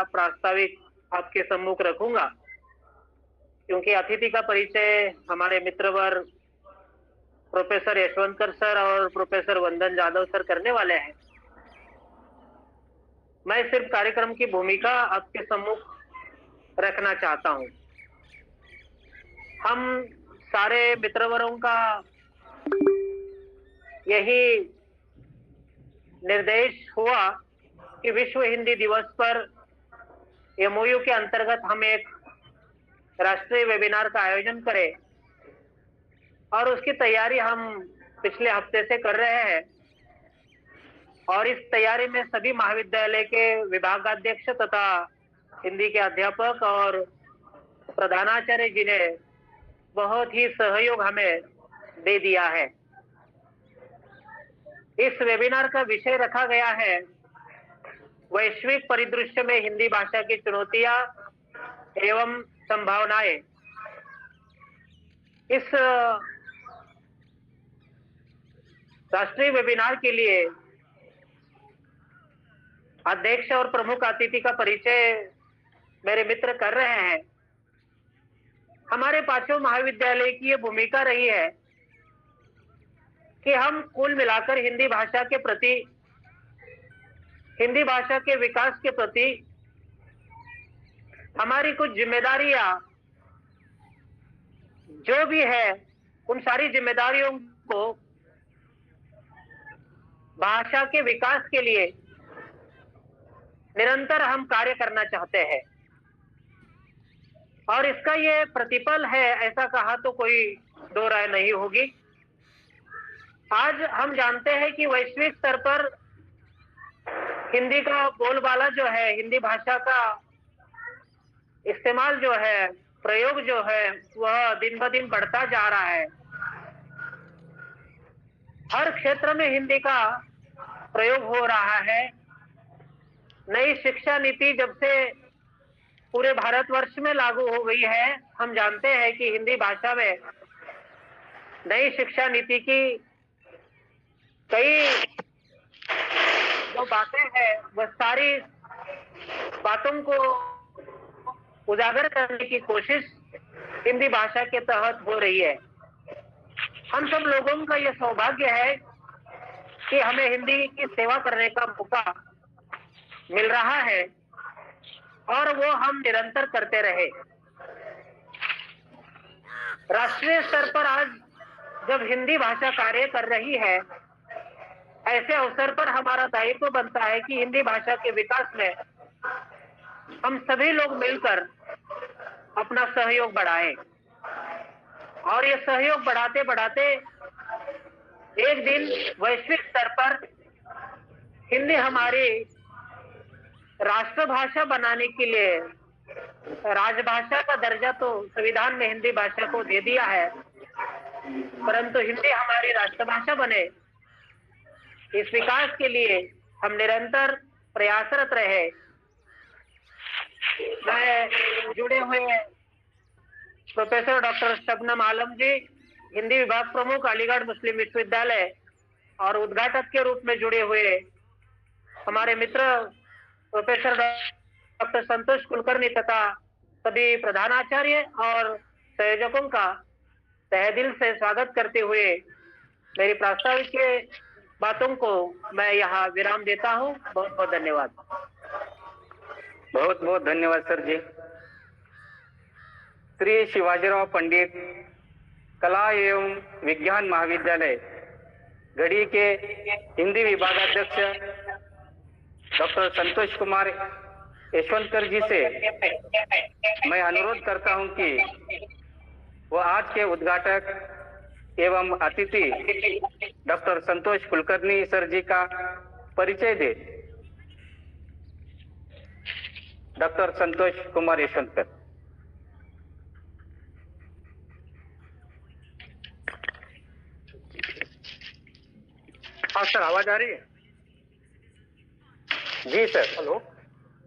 प्रास्ताविक आपके सम्मुख रखूंगा, क्योंकि अतिथि का परिचय हमारे मित्रवर प्रोफेसर यशवंतकर सर और प्रोफेसर वंदन जाधव सर करने वाले हैं। मैं सिर्फ कार्यक्रम की भूमिका आपके सम्मुख रखना चाहता हूं। हम सारे मित्रवरों का यही निर्देश हुआ कि विश्व हिंदी दिवस पर एमओयू के अंतर्गत हम एक राष्ट्रीय वेबिनार का आयोजन करें, और उसकी तैयारी हम पिछले हफ्ते से कर रहे हैं। और इस तैयारी में सभी महाविद्यालय के विभागाध्यक्ष तथा हिंदी के अध्यापक और प्रधानाचार्य जी ने बहुत ही सहयोग हमें दे दिया है। इस वेबिनार का विषय रखा गया है वैश्विक परिदृश्य में हिंदी भाषा की चुनौतियां एवं संभावनाएं। इस राष्ट्रीय वेबिनार के लिए अध्यक्ष और प्रमुख अतिथि का परिचय मेरे मित्र कर रहे हैं। हमारे पांचों महाविद्यालय की ये भूमिका रही है कि हम कुल मिलाकर हिंदी भाषा के प्रति, हिंदी भाषा के विकास के प्रति हमारी कुछ जिम्मेदारियां जो भी है, उन सारी जिम्मेदारियों को भाषा के विकास के लिए निरंतर हम कार्य करना चाहते हैं। और इसका ये प्रतिफल है, ऐसा कहा तो कोई दो राय नहीं होगी। आज हम जानते हैं कि वैश्विक स्तर पर हिंदी का बोलबाला जो है, हिंदी भाषा का इस्तेमाल जो है, प्रयोग जो है, वह दिन ब दिन बढ़ता जा रहा है। हर क्षेत्र में हिंदी का प्रयोग हो रहा है। नई शिक्षा नीति जब से पूरे भारतवर्ष में लागू हो गई है, हम जानते हैं कि हिंदी भाषा में नई शिक्षा नीति की कई जो बातें हैं, वह सारी बातों को उजागर करने की कोशिश हिंदी भाषा के तहत हो रही है। हम सब लोगों का यह सौभाग्य है कि हमें हिंदी की सेवा करने का मौका मिल रहा है, और वो हम निरंतर करते रहे। राष्ट्रीय स्तर पर आज जब हिंदी भाषा कार्य कर रही है, ऐसे अवसर पर हमारा दायित्व बनता है कि हिंदी भाषा के विकास में हम सभी लोग मिलकर अपना सहयोग बढ़ाएं। और ये सहयोग बढ़ाते बढ़ाते एक दिन वैश्विक स्तर पर हिंदी हमारी राष्ट्रभाषा बनाने के लिए, राजभाषा का दर्जा तो संविधान में हिंदी भाषा को दे दिया है, परंतु हिंदी हमारी राष्ट्रभाषा बने, इस विकास के लिए हम निरंतर प्रयासरत रहे। मैं जुड़े हुए प्रोफेसर डॉक्टर शबनम आलम जी, हिंदी विभाग प्रमुख अलीगढ़ मुस्लिम विश्वविद्यालय, और उद्घाटक के रूप में जुड़े हुए हमारे मित्र प्रोफेसर डॉक्टर संतोष कुलकर्णी तथा सभी प्रधानाचार्य और संयोजकों का तहे दिल से स्वागत करते हुए मेरी प्रास्ताविक के बातों को मैं यहाँ विराम देता हूँ। बहुत बहुत धन्यवाद। बहुत बहुत धन्यवाद सर जी। श्री शिवाजीराव पंडित कला एवं विज्ञान महाविद्यालय गढ़ी के हिंदी विभागाध्यक्ष डॉक्टर संतोष कुमार यशवंतकर जी से मैं अनुरोध करता हूं कि वह आज के उद्घाटक एवं अतिथि डॉक्टर संतोष कुलकर्णी सर जी का परिचय दे। डॉक्टर संतोष कुमार यशवंतकर। हाँ सर, आवाज आ रही है? जी सर। हेलो।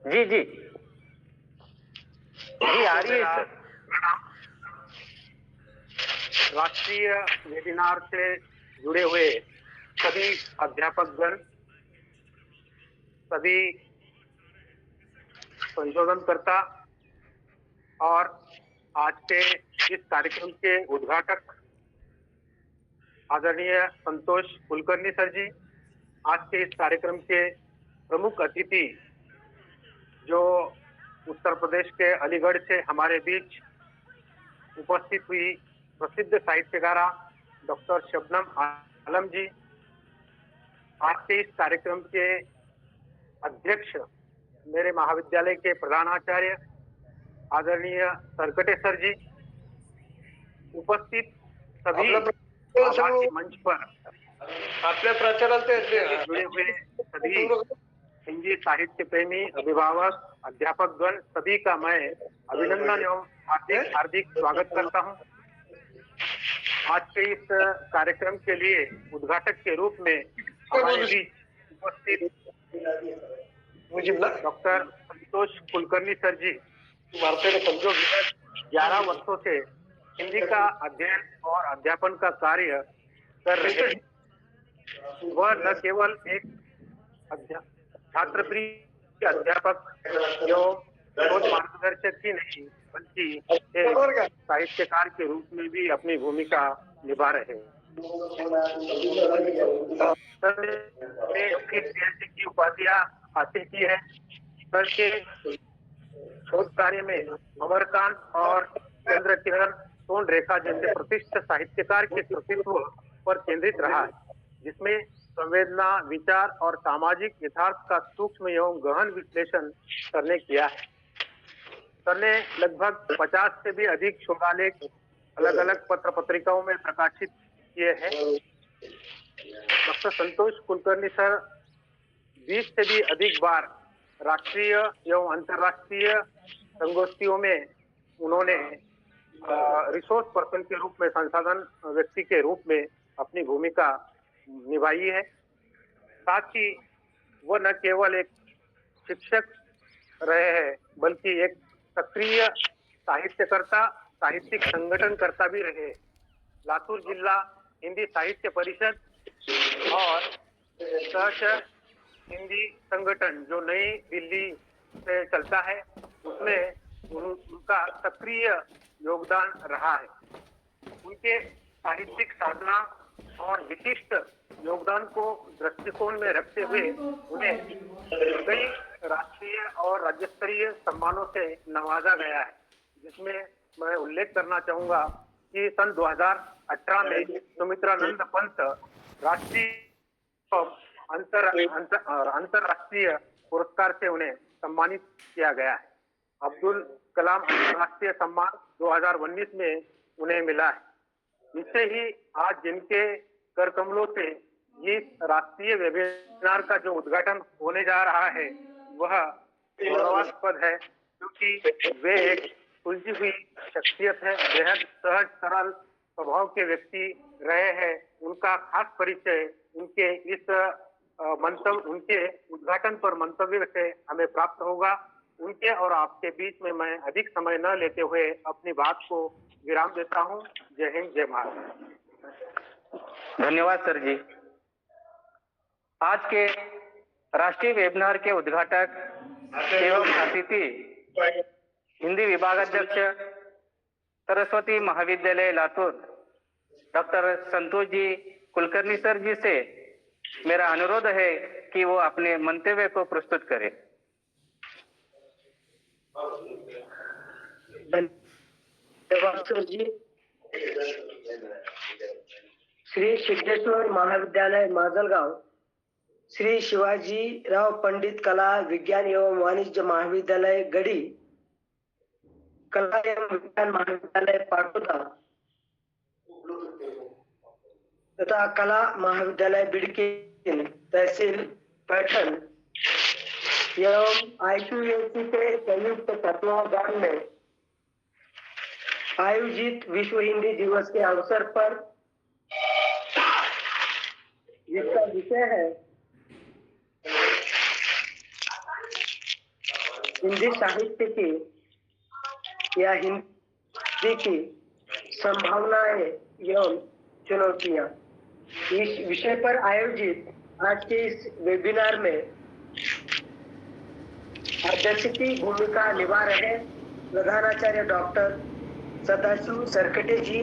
जी जी जी आ रही है सर। राष्ट्रीय वेबिनार से जुड़े हुए सभी अध्यापकगण, सभी संशोधनकर्ता और आज के इस कार्यक्रम के उद्घाटक आदरणीय संतोष कुलकर्णी सर जी, आज के इस कार्यक्रम के प्रमुख अतिथि जो उत्तर प्रदेश के अलीगढ़ से हमारे बीच उपस्थित हुई प्रसिद्ध साहित्यकारा डॉक्टर शबनम आलम जी, आज के इस कार्यक्रम के अध्यक्ष मेरे महाविद्यालय के प्रधानाचार्य आदरणीय सरकटे सर जी, उपस्थित सभी आभासी मंच पर आपल्या प्रचाराला जुड़े हुए सभी हिंदी साहित्य प्रेमी अभिभावक अध्यापक गण सभी का मैं अभिनंदन एवं हार्दिक स्वागत करता हूं। आज के इस कार्यक्रम के लिए उद्घाटक के रूप में हमारे बीच उपस्थित डॉक्टर संतोष कुलकर्णी सर जी, जो 11 वर्षों से हिंदी का अध्ययन और अध्यापन का कार्य कर रहे हैं। वह न केवल एक छात्रप्रिय अध्यापक एवं शोध मार्गदर्शक ही नहीं, बल्कि एक साहित्यकार के रूप में भी अपनी भूमिका निभा रहे हैं। सर ने PhD की उपाधियां हासिल की है। सर के शोध कार्य में अमरकांत और चंद्र किरण सोन रेखा जैसे प्रतिष्ठित साहित्यकार के कृतित्व पर केंद्रित रहा है, जिसमें संवेदना, विचार और सामाजिक यथार्थ का सूक्ष्म एवं गहन विश्लेषण करने किया है। सर ने लगभग 50 से भी अधिक शोधालेख अलग अलग पत्र पत्रिकाओं में प्रकाशित किए हैं। डॉक्टर संतोष कुलकर्णी सर 20 से भी अधिक बार राष्ट्रीय एवं अंतर्राष्ट्रीय संगोष्ठियों में उन्होंने रिसोर्स पर्सन के रूप में, संसाधन व्यक्ति के रूप में अपनी भूमिका निभाई है। साथ ही वह न केवल एक शिक्षक रहे हैं, बल्कि एक सक्रिय साहित्यकर्ता, साहित्यिक संगठनकर्ता भी रहे। लातूर जिला हिंदी साहित्य परिषद और सहचर हिंदी संगठन जो नई दिल्ली से चलता है, उसमें उनका सक्रिय योगदान रहा है। उनके साहित्यिक साधना और विशिष्ट योगदान को दृष्टिकोण में रखते हुए उन्हें कई राष्ट्रीय और राज्य स्तरीय सम्मानों से नवाजा गया है, जिसमें मैं उल्लेख करना चाहूंगा कि सन 2018 में सुमित्रानंद पंत राष्ट्रीय अंतरराष्ट्रीय पुरस्कार से उन्हें सम्मानित किया गया है। अब्दुल कलाम अंतर्राष्ट्रीय सम्मान 2019 में उन्हें मिला है। इससे ही आज जिनके कर कमलों से इस राष्ट्रीय वेबिनार का जो उद्घाटन होने जा रहा है वह गौरवास्पद है, क्योंकि वे एक सुलझी हुई शख्सियत है, बेहद सहज सरल स्वभाव के व्यक्ति रहे हैं। उनका खास परिचय उनके इस उनके उद्घाटन पर मंतव्य से हमें प्राप्त होगा। उनके और आपके बीच में मैं अधिक समय न लेते हुए अपनी बात को विराम देता हूं। जय हिंद, जय भारत। धन्यवाद सर जी। आज के राष्ट्रीय वेबिनार के उद्घाटक एवं अतिथि हिंदी विभागाध्यक्ष सरस्वती महाविद्यालय लातूर डॉक्टर संतोष जी कुलकर्णी सर जी से मेरा अनुरोध है कि वो अपने मंतव्य को प्रस्तुत करें। धन्यवाद सर जी। श्री सिद्धेश्वर महाविद्यालय माजलगांव, श्री शिवाजी राव पंडित कला विज्ञान एवं वाणिज्य महाविद्यालय गढ़ी, कला एवं विज्ञान महाविद्यालय पाटोदा तथा कला महाविद्यालय बिड़की तहसील पैठन एवं IQAC के संयुक्त तत्वावधान में आयोजित विश्व हिंदी दिवस के अवसर पर, जिसका विषय है हिंदी साहित्य की या हिंदी की संभावनाएं एवं चुनौतियां, इस विषय पर आयोजित आज के इस वेबिनार में अध्यक्ष की भूमिका निभा रहे प्रधानाचार्य डॉक्टर सदाशिव सरकटे जी,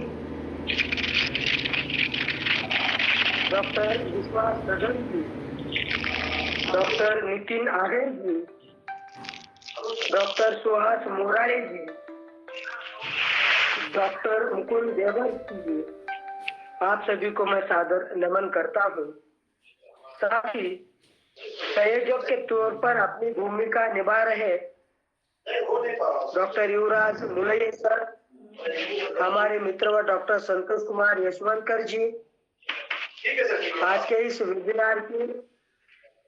डॉक्टर विश्वास सदन जी, डॉक्टर नितिन आहेर जी, डॉक्टर सुहास मोराळे जी, डॉक्टर मुकुंद देवर्षी जी, आप सभी को मैं सादर नमन करता हूँ। साथ ही संयोजक के तौर पर अपनी भूमिका निभा रहे डॉक्टर युवराज मुलये सर, हमारे मित्र व डॉक्टर संतोष कुमार यशवंतकर जी, आज के इस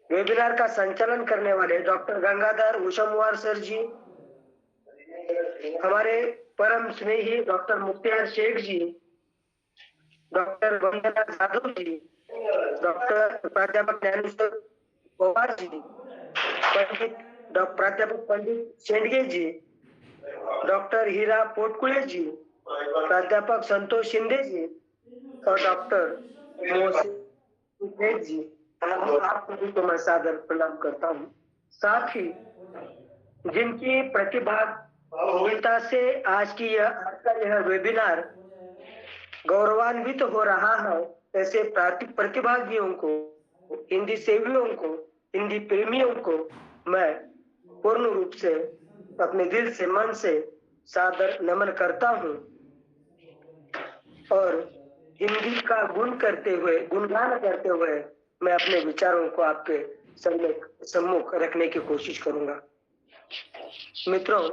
वेबिनार का संचालन करने वाले डॉक्टर गंगाधर उषमवार सर जी, हमारे परम स्नेही डॉक्टर मुख्तियार शेख जी, डॉक्टर वंदना जाधव जी, डॉक्टर प्राध्यापक ज्ञानेश्वर पवार जी, प्राध्यापक पंडित शेंडगे जी, डॉक्टर हीरा पोटकुले जी, प्राध्यापक संतोष शिंदे जी और डॉक्टर मोहसिन जी, आप सभी को मैं सादर प्रणाम करता हूँ। साथ ही जिनकी प्रतिभागिता से आज का यह वेबिनार गौरवान्वित हो रहा है, ऐसे प्रतिभागियों को, हिंदी सेवियों को, हिंदी प्रेमियों को मैं पूर्ण रूप से अपने दिल से, मन से सादर नमन करता हूँ और हिंदी का गुणगान करते हुए मैं अपने विचारों को आपके सम्मुख रखने की कोशिश करूंगा। मित्रों,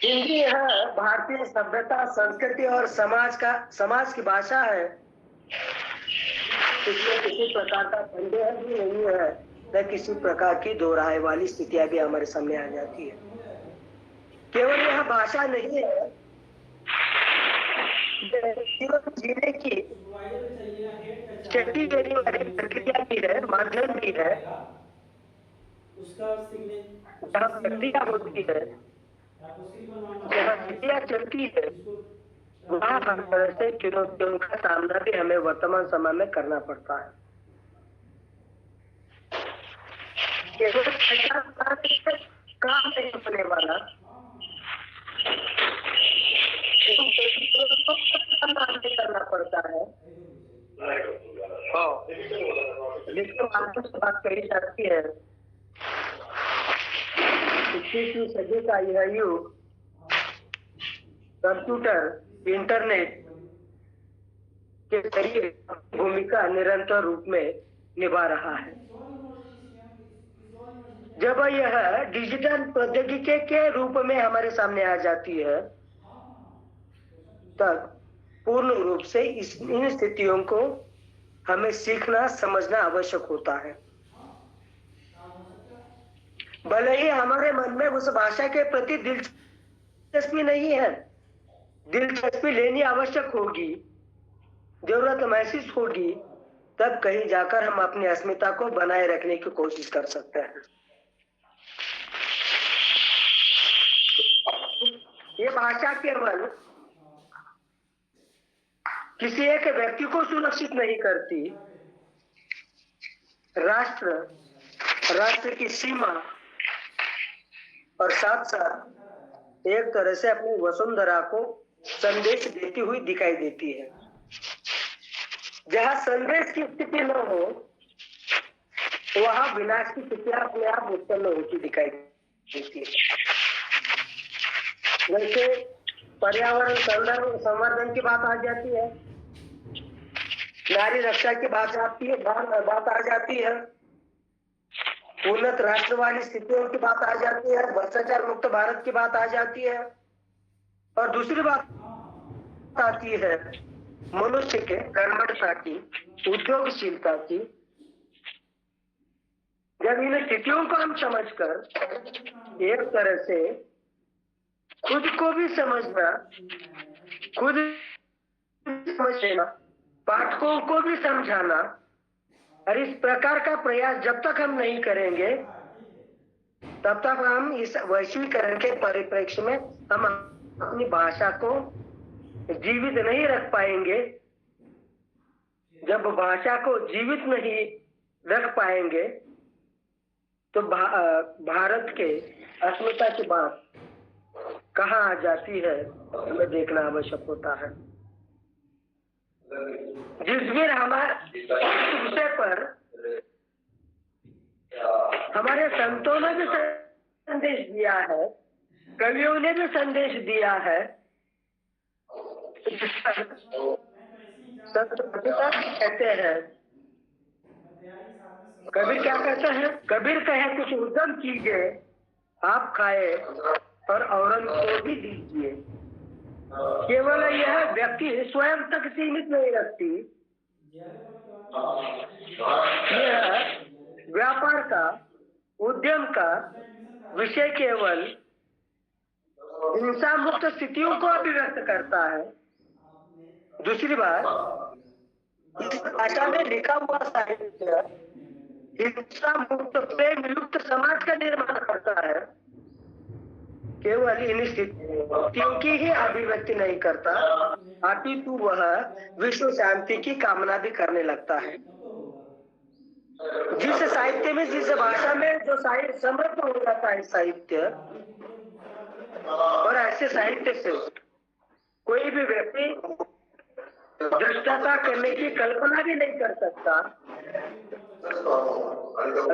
हिंदी यह भारतीय सभ्यता, संस्कृति और समाज की भाषा है। इसमें किसी प्रकार का संदेह भी नहीं है, न किसी प्रकार की दो राय वाली स्थितियां भी हमारे सामने आ जाती है। केवल यह भाषा नहीं है, जीवन जीने की शक्ति देने वाली प्रक्रिया भी है, माध्यम भी है। जहाँ प्रक्रिया होती है, जहाँ क्रिया चलती है, वहाँ हर तरह से चुनौतियों का सामना भी हमें वर्तमान समय में करना पड़ता है। केवल काम नहीं होने वाला, करना पड़ता है। जिसको आपस से बात कही जाती है, 21वीं सदी का यह युग कंप्यूटर, इंटरनेट के जरिए भूमिका निरंतर रूप में निभा रहा है। जब यह डिजिटल प्रौद्योगिकी के रूप में हमारे सामने आ जाती है, तब पूर्ण रूप से इन स्थितियों को हमें सीखना, समझना आवश्यक होता है। भले ही हमारे मन में उस भाषा के प्रति दिलचस्पी नहीं है, दिलचस्पी लेनी आवश्यक होगी, जरूरत महसूस होगी, तब कहीं जाकर हम अपनी अस्मिता को बनाए रखने की कोशिश कर सकते हैं। ये भाषा केवल किसी एक व्यक्ति को सुरक्षित नहीं करती, राष्ट्र की सीमा और साथ साथ एक तरह से अपनी वसुंधरा को संदेश देती हुई दिखाई देती है। जहाँ संदेश की स्थिति न हो, वहाँ विनाश की स्थिति अपने आप उत्पन्न होती दिखाई देती है। जैसे पर्यावरण संवर्धन की बात आ जाती है, नारी रक्षा की बात आ जाती है, उन्नत राष्ट्र वाली स्थितियों की बात आ जाती है, भ्रष्टाचार मुक्त भारत की बात आ जाती है, और दूसरी बात आती है मनुष्य के कर्मठता की, उद्योगशीलता की। जब इन स्थितियों को हम समझकर एक तरह से खुद को भी समझना, खुद समझ लेना, पाठकों को भी समझाना, और इस प्रकार का प्रयास जब तक हम नहीं करेंगे, तब तक हम इस वैश्वीकरण के परिप्रेक्ष्य में हम अपनी भाषा को जीवित नहीं रख पाएंगे। जब भाषा को जीवित नहीं रख पाएंगे, तो भारत के अस्मिता की बात कहाँ आ जाती है, हमें देखना आवश्यक होता है। जिस भी हमारे विषय पर हमारे संतों ने भी संदेश दिया है, कवियों ने भी संदेश दिया है। संत कहते हैं, कबीर क्या कहते हैं? कबीर कहे कुछ उद्यम कीजिए, आप खाए और औरन को भी दीजिए। केवल यह व्यक्ति स्वयं तक सीमित नहीं रखती, यह व्यापार का, उद्यम का विषय केवल हिंसा मुक्त स्थितियों को अभिव्यक्त करता है। दूसरी बात, इस भाषा में लिखा हुआ साहित्य हिंसा मुक्त प्रेम युक्त समाज का निर्माण करता है, केवल इन स्थितियों की ही अभिव्यक्ति नहीं करता, अपितु वह विश्व शांति की कामना भी करने लगता है। जिस साहित्य में, जिस भाषा में जो साहित्य समृद्ध हो जाता है साहित्य, और ऐसे साहित्य से कोई भी व्यक्ति भ्रष्टाचार करने की कल्पना भी नहीं कर सकता।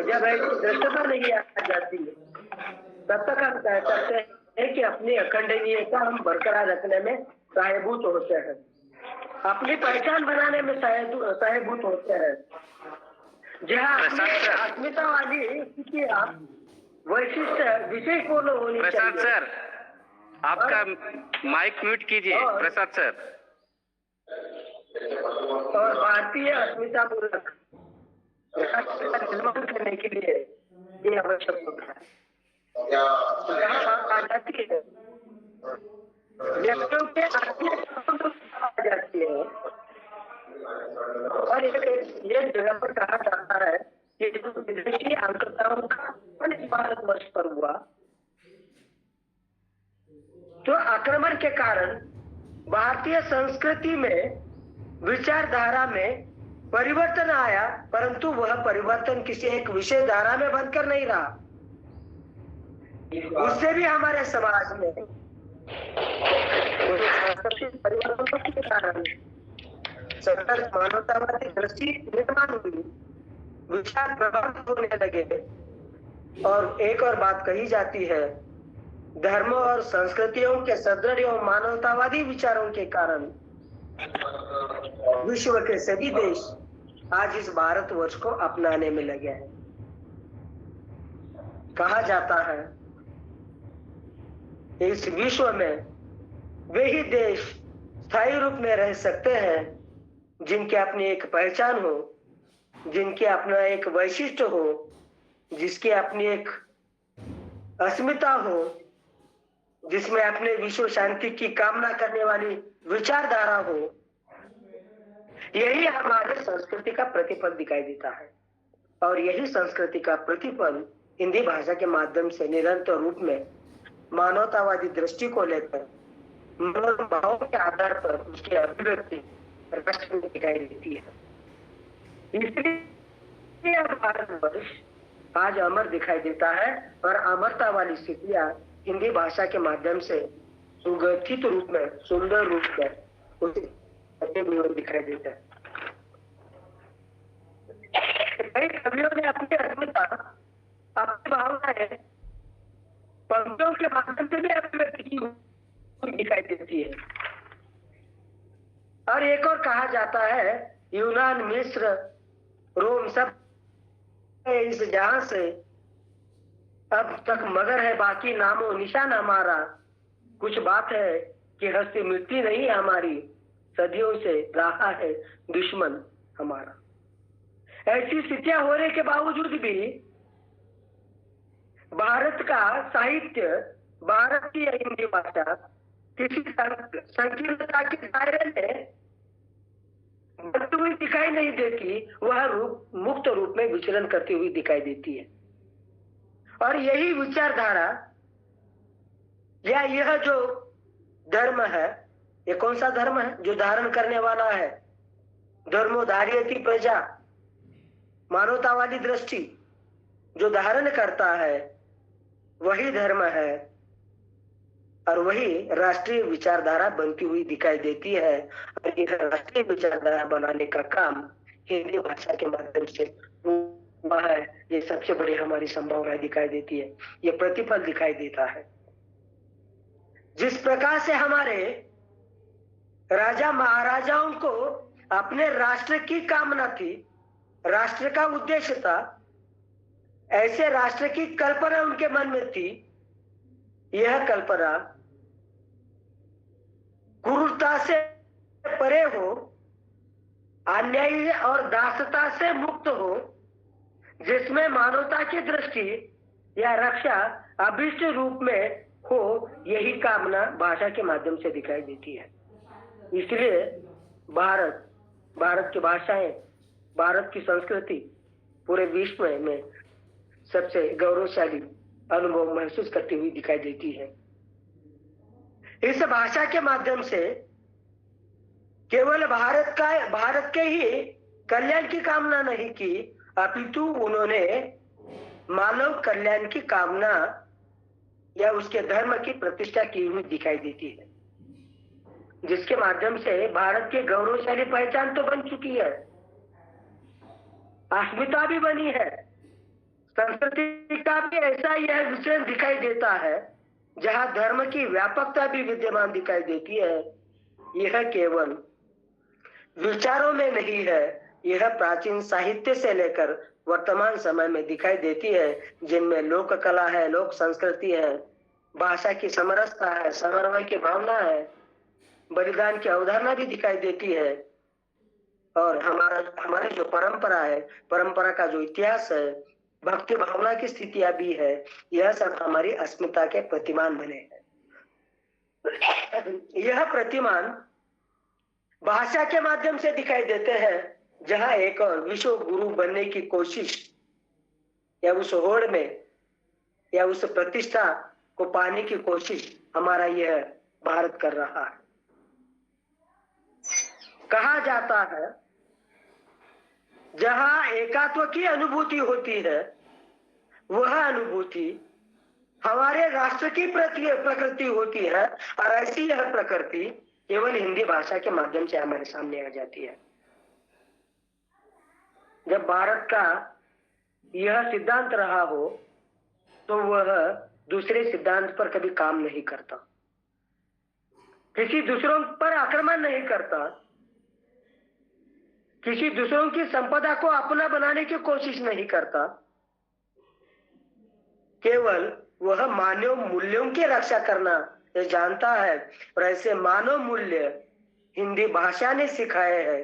जब ऐसी भ्रष्टता नहीं आ जाती तब तक हम कह सकते हैं कि अपनी अखंडनीयता हम बरकरार रखने में सहायभूत होते हैं, अपनी पहचान बनाने में सहायभूत होते हैं। जहाँ अस्मिता वाली स्थितियां वैशिष्ट विशेष पूर्ण होनी चाहिए। प्रसाद सर, आपका माइक म्यूट कीजिए। प्रसाद सर। और भारतीय अस्मिता मूलक निर्माण करने के लिए ये आवश्यक होता है। आ जाती है व्यक्तियों के आ जाती है, और ये जगह पर कहा जाता है कि जो विदेशी आक्रमणों का भारतवर्ष पर हुआ, तो आक्रमण के कारण भारतीय संस्कृति में, विचारधारा में परिवर्तन आया, परंतु वह परिवर्तन किसी एक विशेष धारा में बनकर नहीं रहा। उससे भी हमारे समाज में परिवर्तन के कारण सरकार मानवतावादी दृष्टि निर्माण हुई, विचार प्रभावित होने लगे। और एक और बात कही जाती है, धर्म और संस्कृतियों के सदृढ़ एवं मानवतावादी विचारों के कारण विश्व के सभी देश आज इस भारतवर्ष को अपनाने में लगे हैं। कहा जाता है इस विश्व में वे ही देश स्थायी रूप में रह सकते हैं जिनके अपनी एक पहचान हो, जिनके अपना एक वैशिष्ट्य हो, जिसकी अपनी एक अस्मिता हो, जिसमें अपने विश्व शांति की कामना करने वाली विचारधारा हो। यही हमारे संस्कृति का प्रतिफल दिखाई देता है, और यही संस्कृति का प्रतिफल हिंदी भाषा के माध्यम से निरंतर रूप में मानवतावादी दृष्टि को लेकर मनोभावों के आधार पर उसकी अभिव्यक्ति राष्ट्र में दिखाई देती है। इसलिए भारतवर्ष आज अमर दिखाई देता है, और अमरता वाली स्थितियां हिंदी भाषा के माध्यम से सुगठित रूप में, सुंदर रूप में उसे दिखाई देता है। कई कवियों ने अपनी अस्मिता, अपनी भावनाएं पंक्तियों के माध्यम से भी अभिव्यक्त की दिखाई देती है। और एक और कहा जाता है, यूनान, मिस्र, रोम सब इस जहां से अब तक मगर है बाकी नामो निशान हमारा। कुछ बात है कि हस्ती मिटती नहीं हमारी, सदियों से रहा है दुश्मन हमारा। ऐसी स्थितियां होने के बावजूद भी भारत का साहित्य, भारतीय हिंदी भाषा किसी संकीर्णता के दायरे में बढ़ती हुई दिखाई नहीं देती, वह मुक्त रूप में विचरण करती हुई दिखाई देती है। और यही विचारधारा या यह जो धर्म है, ये कौन सा धर्म है जो धारण करने वाला है? धर्मो धार्यति प्रजा, मानवतावादी दृष्टि। जो धारण करता है वही धर्म है और वही राष्ट्रीय विचारधारा बनती हुई दिखाई देती है। और यह राष्ट्रीय विचारधारा बनाने का काम हिंदी भाषा के माध्यम से हुआ है। ये सबसे बड़ी हमारी संभावना दिखाई देती है, ये प्रतिफल दिखाई देता है। जिस प्रकार से हमारे राजा महाराजाओं को अपने राष्ट्र की कामना थी, राष्ट्र का उद्देश्य था, ऐसे राष्ट्र की कल्पना उनके मन में थी। यह कल्पना क्रूरता से परे हो, अन्याय और दासता से मुक्त हो, जिसमें मानवता की दृष्टि या रक्षा अभिष्ट रूप में हो, यही कामना भाषा के माध्यम से दिखाई देती है। इसलिए भारत की भाषाएं, भारत की संस्कृति पूरे विश्व में सबसे गौरवशाली अनुभव महसूस करती हुई दिखाई देती है। इस भाषा के माध्यम से केवल भारत के ही कल्याण की कामना नहीं की, अपितु उन्होंने मानव कल्याण की कामना या उसके धर्म की प्रतिष्ठा की हुई दिखाई देती है, जिसके माध्यम से भारत की गौरवशाली पहचान तो बन चुकी है, अस्मिता भी बनी है, संस्कृति का भी ऐसा यह विषय दिखाई देता है जहां धर्म की व्यापकता भी विद्यमान दिखाई देती है। यह केवल विचारों में नहीं है, यह प्राचीन साहित्य से लेकर वर्तमान समय में दिखाई देती है, जिनमें लोक कला है, लोक संस्कृति है, भाषा की समरसता है, समन्वय की भावना है, बलिदान की अवधारणा भी दिखाई देती है। और हमारी जो परंपरा है, परंपरा का जो इतिहास है, भक्ति भावना की स्थितियां भी है, यह सब हमारी अस्मिता के प्रतिमान बने हैं। यह प्रतिमान भाषा के माध्यम से दिखाई देते हैं, जहां एक और विश्व गुरु बनने की कोशिश या उस होड़ में या उस प्रतिष्ठा को पाने की कोशिश हमारा यह भारत कर रहा है। कहा जाता है जहां एकात्व की अनुभूति होती है, वह अनुभूति हमारे राष्ट्र की प्रकृति होती है, और ऐसी यह प्रकृति केवल हिंदी भाषा के माध्यम से हमारे सामने आ जाती है। जब भारत का यह सिद्धांत रहा हो तो वह दूसरे सिद्धांत पर कभी काम नहीं करता, किसी दूसरों पर आक्रमण नहीं करता, किसी दूसरों की संपदा को अपना बनाने की कोशिश नहीं करता, केवल वह मानव मूल्यों की रक्षा करना ये जानता है। और ऐसे मानव मूल्य हिंदी भाषा ने सिखाए हैं,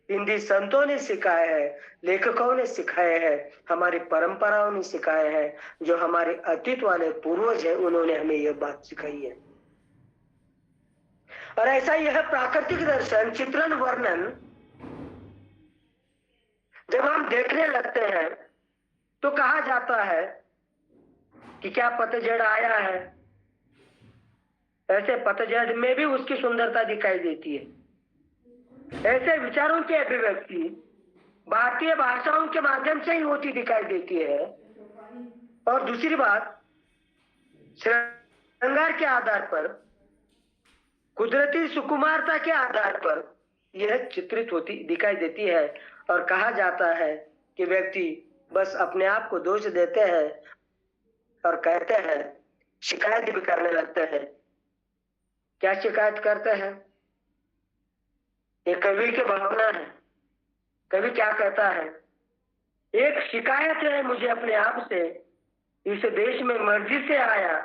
हिंदी संतों ने सिखाए हैं, लेखकों ने सिखाए हैं, हमारी परंपराओं ने सिखाए हैं, जो हमारे अतीत वाले पूर्वज हैं, उन्होंने हमें यह बात सिखाई है। और ऐसा यह प्राकृतिक दर्शन, चित्रण, वर्णन जब हम देखने लगते हैं तो कहा जाता है कि क्या पतझड़ आया है, ऐसे पतझड़ में भी उसकी सुंदरता दिखाई देती है। ऐसे विचारों की अभिव्यक्ति भारतीय भाषाओं के माध्यम से ही होती दिखाई देती है। और दूसरी बात, श्रृंगार के आधार पर, कुदरती सुकुमारता के आधार पर यह चित्रित होती दिखाई देती है। और कहा जाता है कि व्यक्ति बस अपने आप को दोष देते हैं और कहते हैं, शिकायत भी करने लगते हैं। क्या शिकायत करते हैं? ये कवि की भावना है। कवि क्या कहता है? एक शिकायत है मुझे अपने आप से, इस देश में मर्जी से आया,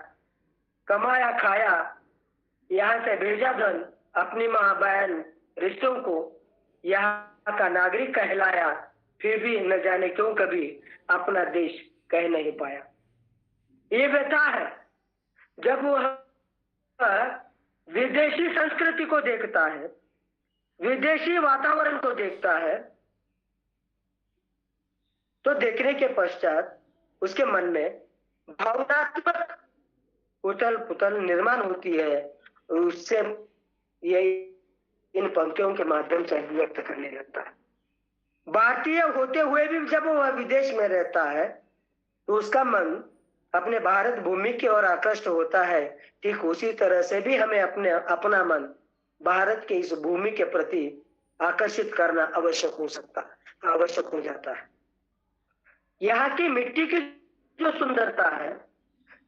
कमाया खाया, यहाँ से भेजा धन, अपनी माँ बहन रिश्तों को यहाँ का नागरिक कहलाया, फिर भी न जाने क्यों कभी अपना देश कह नहीं पाया। ये व्यथा है जब वह विदेशी संस्कृति को देखता है, विदेशी वातावरण को देखता है, तो देखने के पश्चात उसके मन में भावनात्मक उथल पुथल निर्माण होती है, और उससे ये इन पंक्तियों के माध्यम से व्यक्त करने लगता है। भारतीय होते हुए भी जब वह विदेश में रहता है, तो उसका मन अपने भारत भूमि की ओर आकृष्ट होता है। ठीक उसी तरह से भी हमें अपना मन भारत के इस भूमि के प्रति आकर्षित करना आवश्यक हो जाता है। यहाँ की मिट्टी की जो सुंदरता है,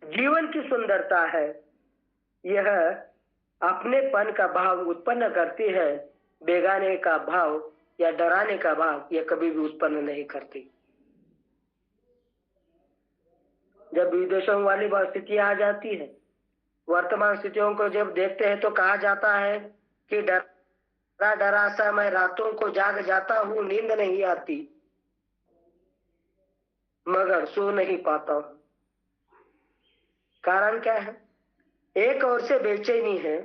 जीवन की सुंदरता है, यह अपनेपन का भाव उत्पन्न करती है। बेगाने का भाव या डराने का भाव यह कभी भी उत्पन्न नहीं करती। जब विदेशों वाली स्थितियां आ जाती है, वर्तमान स्थितियों को जब देखते हैं तो कहा जाता है कि डरा डरा सा मैं रातों को जाग जाता हूं, नींद नहीं आती मगर सो नहीं पाता हूं। कारण क्या है? एक ओर से बेचैनी है,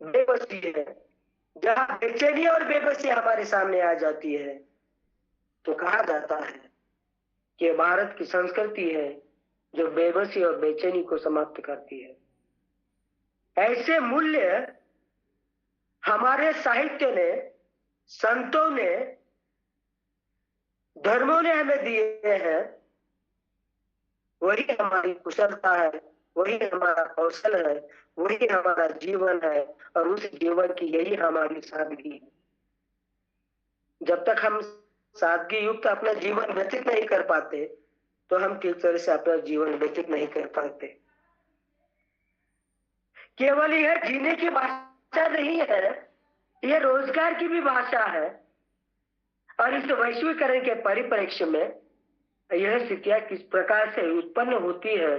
बेबसी है। जहां बेचैनी और बेबसी हमारे सामने आ जाती है तो कहा जाता है कि भारत की संस्कृति है जो बेबसी और बेचैनी को समाप्त करती है। ऐसे मूल्य हमारे साहित्य ने, संतों ने, धर्मों ने हमें दिए हैं। वही हमारी कुशलता है, वही हमारा कौशल है, वही हमारा जीवन है और उस जीवन की यही हमारी सादगी है। जब तक हम सादगी युक्त अपना जीवन व्यतीत नहीं कर पाते तो हम किस तरह से अपना जीवन व्यतीत नहीं कर पाते। केवल यह जीने की भाषा नहीं है, यह रोजगार की भी भाषा है। और इस वैश्वीकरण के परिप्रेक्ष्य में यह स्थितियां किस प्रकार से उत्पन्न होती है,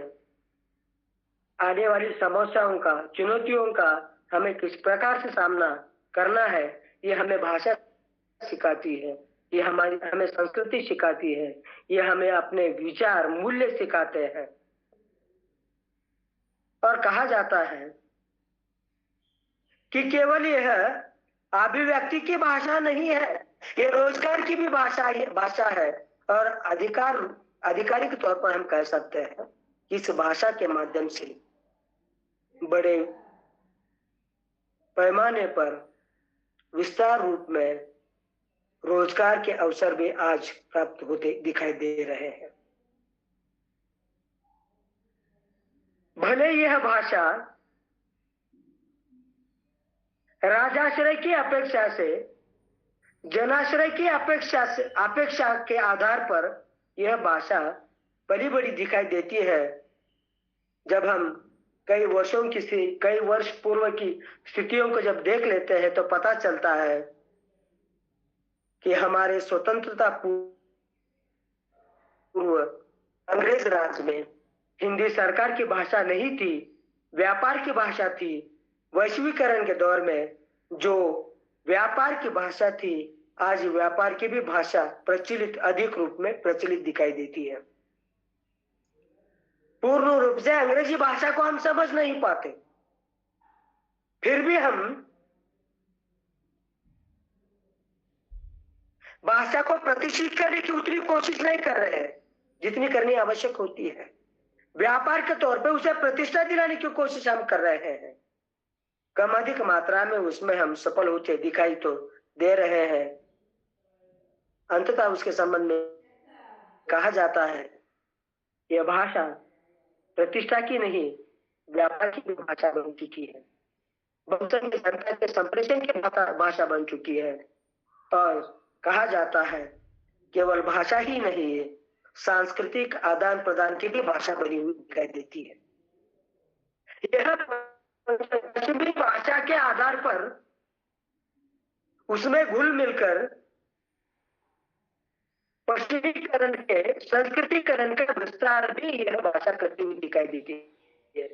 आने वाली समस्याओं का, चुनौतियों का हमें किस प्रकार से सामना करना है, ये हमें भाषा सिखाती है, ये हमें संस्कृति सिखाती है, ये हमें अपने विचार मूल्य सिखाते हैं। और कहा जाता है कि केवल यह अभिव्यक्ति की भाषा नहीं है, ये रोजगार की भी भाषा है। और आधिकारिक तौर पर हम कह सकते हैं कि इस भाषा के माध्यम से बड़े पैमाने पर विस्तार रूप में रोजगार के अवसर भी आज प्राप्त होते दिखाई दे रहे हैं। भले यह भाषा राजाश्रय की अपेक्षा से, जनाश्रय की अपेक्षा के आधार पर यह भाषा बड़ी बड़ी दिखाई देती है। जब हम कई वर्ष पूर्व की स्थितियों को जब देख लेते हैं तो पता चलता है कि हमारे स्वतंत्रता पूर्व अंग्रेज राज में हिंदी सरकार की भाषा नहीं थी, व्यापार की भाषा थी। वैश्वीकरण के दौर में जो व्यापार की भाषा थी, आज व्यापार की भी भाषा अधिक रूप में प्रचलित दिखाई देती है। पूर्ण रूप से अंग्रेजी भाषा को हम समझ नहीं पाते, फिर भी हम भाषा को प्रतिष्ठित करने की उतनी कोशिश नहीं कर रहे हैं जितनी करनी आवश्यक होती है। व्यापार के तौर पे उसे प्रतिष्ठा दिलाने की कोशिश हम कर रहे हैं। कम अधिक मात्रा में उसमें हम सफल होते दिखाई तो दे रहे हैं। अंततः उसके संबंध में कहा जाता है यह भाषा प्रतिष्ठा की नहीं, व्यापार की भाषा बन चुकी है, बहुसंख्य जनता के संप्रेषण की भाषा बन चुकी है। और कहा जाता है केवल भाषा ही नहीं है, सांस्कृतिक आदान प्रदान की भी भाषा बनी हुई दिखाई देती है। यह पश्चिमी भाषा के आधार पर उसमें घुल मिलकर पश्चिमीकरण के संस्कृतिकरण का विस्तार भी यह भाषा करती हुई दिखाई देती है।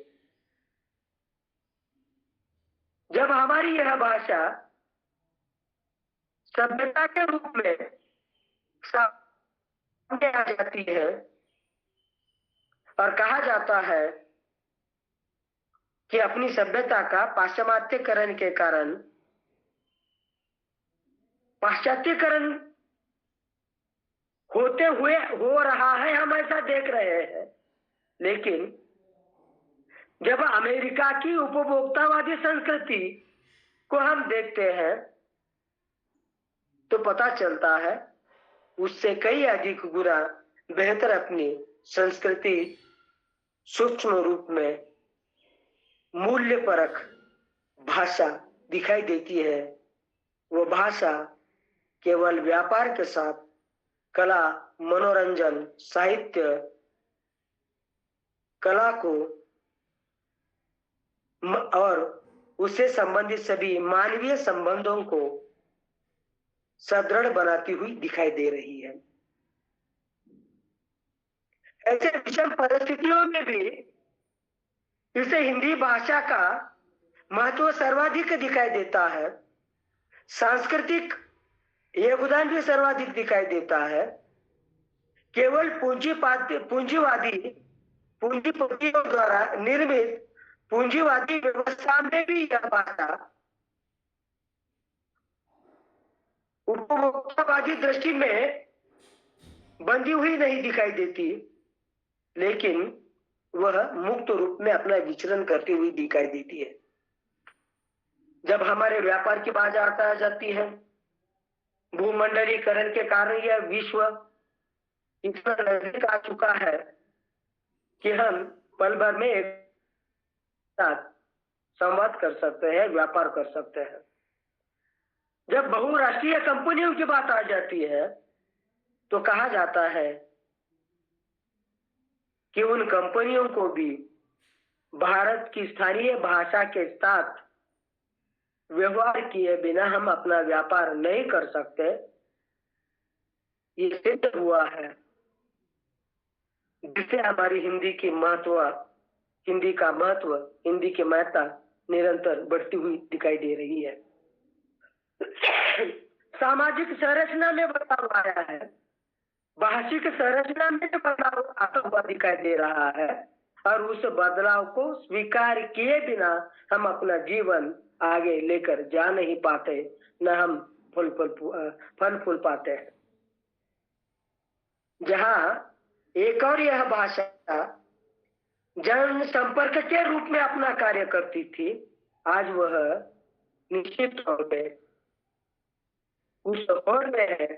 जब हमारी यह भाषा सभ्यता के रूप में सामने आ जाती है और कहा जाता है कि अपनी सभ्यता का पाश्चात्यकरण के कारण पाश्चात्यकरण होते हुए हो रहा है, हम ऐसा देख रहे हैं। लेकिन जब अमेरिका की उपभोक्तावादी संस्कृति को हम देखते हैं तो पता चलता है उससे कई अधिक गुना बेहतर अपनी संस्कृति सूक्ष्म रूप में मूल्य परक भाषा दिखाई देती है। वो भाषा केवल व्यापार के साथ कला, मनोरंजन, साहित्य, कला को और उससे संबंधित सभी मानवीय संबंधों को सुदृढ़ बनाती हुई दिखाई दे रही है। ऐसे विषम परिस्थितियों में भी इसे हिंदी भाषा का महत्व सर्वाधिक दिखाई देता है। सांस्कृतिक योगदान भी सर्वाधिक दिखाई देता है। केवल पूंजीपतियों द्वारा निर्मित पूंजीवादी व्यवस्था में भी यह भाषा उपभोक्तावादी दृष्टि में बंधी हुई नहीं दिखाई देती, लेकिन वह मुक्त रूप में अपना विचरण करती हुई दिखाई देती है। जब हमारे व्यापार की बात आ जाती है, भूमंडलीकरण के कारण यह विश्व इतना नजदीक आ चुका है कि हम पल भर में एक साथ संवाद कर सकते हैं, व्यापार कर सकते हैं। जब बहुराष्ट्रीय कंपनियों की बात आ जाती है तो कहा जाता है कि उन कंपनियों को भी भारत की स्थानीय भाषा के साथ व्यवहार किए बिना हम अपना व्यापार नहीं कर सकते। ये सिद्ध हुआ है, जिससे हमारी हिंदी की महत्ता निरंतर बढ़ती हुई दिखाई दे रही है। सामाजिक संरचना में बदलाव आया है, भाषिक संरचना में बदलाव आता हुआ दिखाई दे रहा है, और उस बदलाव को स्वीकार किए बिना हम अपना जीवन आगे लेकर जा नहीं पाते, न हम फल फूल पाते हैं। जहां एक और यह भाषा जन संपर्क के रूप में अपना कार्य करती थी, आज वह निश्चित तौर पे उस दौड़ में है,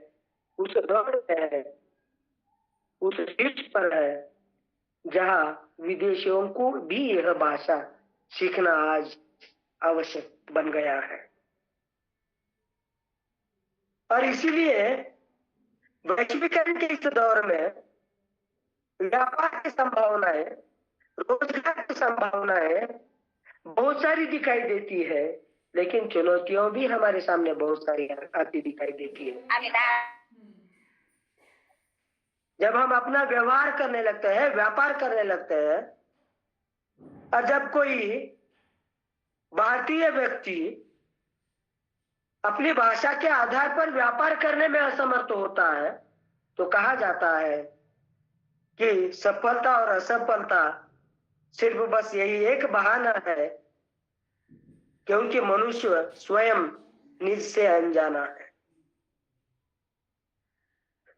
उस शीर्ष पर है, जहां विदेशियों को भी यह भाषा सीखना आज आवश्यक बन गया है। और इसीलिए वैश्वीकरण के इस दौर में व्यापार की संभावनाएं, रोजगार की संभावनाएं बहुत सारी दिखाई देती है, लेकिन चुनौतियों भी हमारे सामने बहुत सारी आती दिखाई देती है। जब हम अपना व्यवहार करने लगते हैं, व्यापार करने लगते हैं, और जब कोई भारतीय व्यक्ति अपनी भाषा के आधार पर व्यापार करने में असमर्थ होता है, तो कहा जाता है कि सफलता और असफलता सिर्फ बस यही एक बहाना है, क्योंकि मनुष्य स्वयं निज से अनजाना है।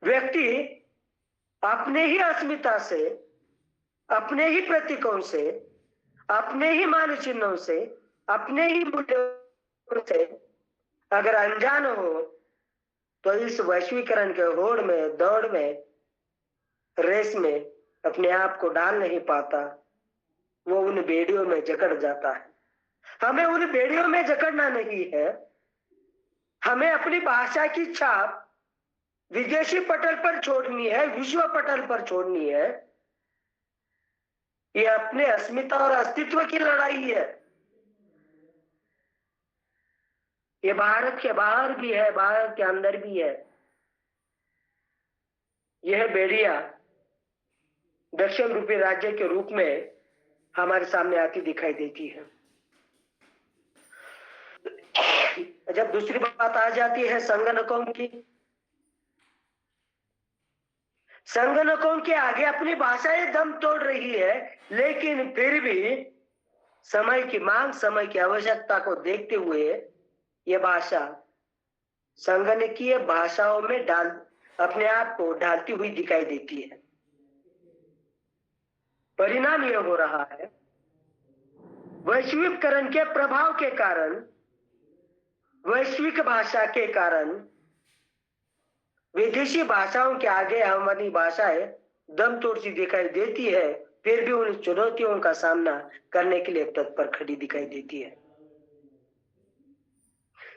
व्यक्ति अपने ही अस्मिता से, अपने ही प्रतीकों से, अपने ही मान चिन्हों से, अपने ही मूल्यों से अगर अनजान हो, तो इस वैश्वीकरण के होड़ में, दौड़ में, रेस में अपने आप को डाल नहीं पाता। वो उन बेड़ियों में जकड़ जाता है। हमें उन बेड़ियों में जकड़ना नहीं है, हमें अपनी भाषा की छाप विदेशी पटल पर छोड़नी है, विश्व पटल पर छोड़नी है। ये अपने अस्मिता और अस्तित्व की लड़ाई है। ये भारत के बाहर भी है, भारत के अंदर भी है। यह बेड़िया दक्षिण रूपी राज्य के रूप में हमारे सामने आती दिखाई देती है। जब दूसरी बात आ जाती है संगणकों की, संगणकों के आगे अपनी भाषाएं दम तोड़ रही है, लेकिन फिर भी समय की मांग, समय की आवश्यकता को देखते हुए यह भाषा संगणकीय भाषाओं में अपने आप को ढालती हुई दिखाई देती है। परिणाम यह हो रहा है, वैश्वीकरण के प्रभाव के कारण, वैश्विक भाषा के कारण विदेशी भाषाओं के आगे हमारी भाषाएं दम तोड़ सी दिखाई देती है, फिर भी उन चुनौतियों का सामना करने के लिए तत्पर खड़ी दिखाई देती है।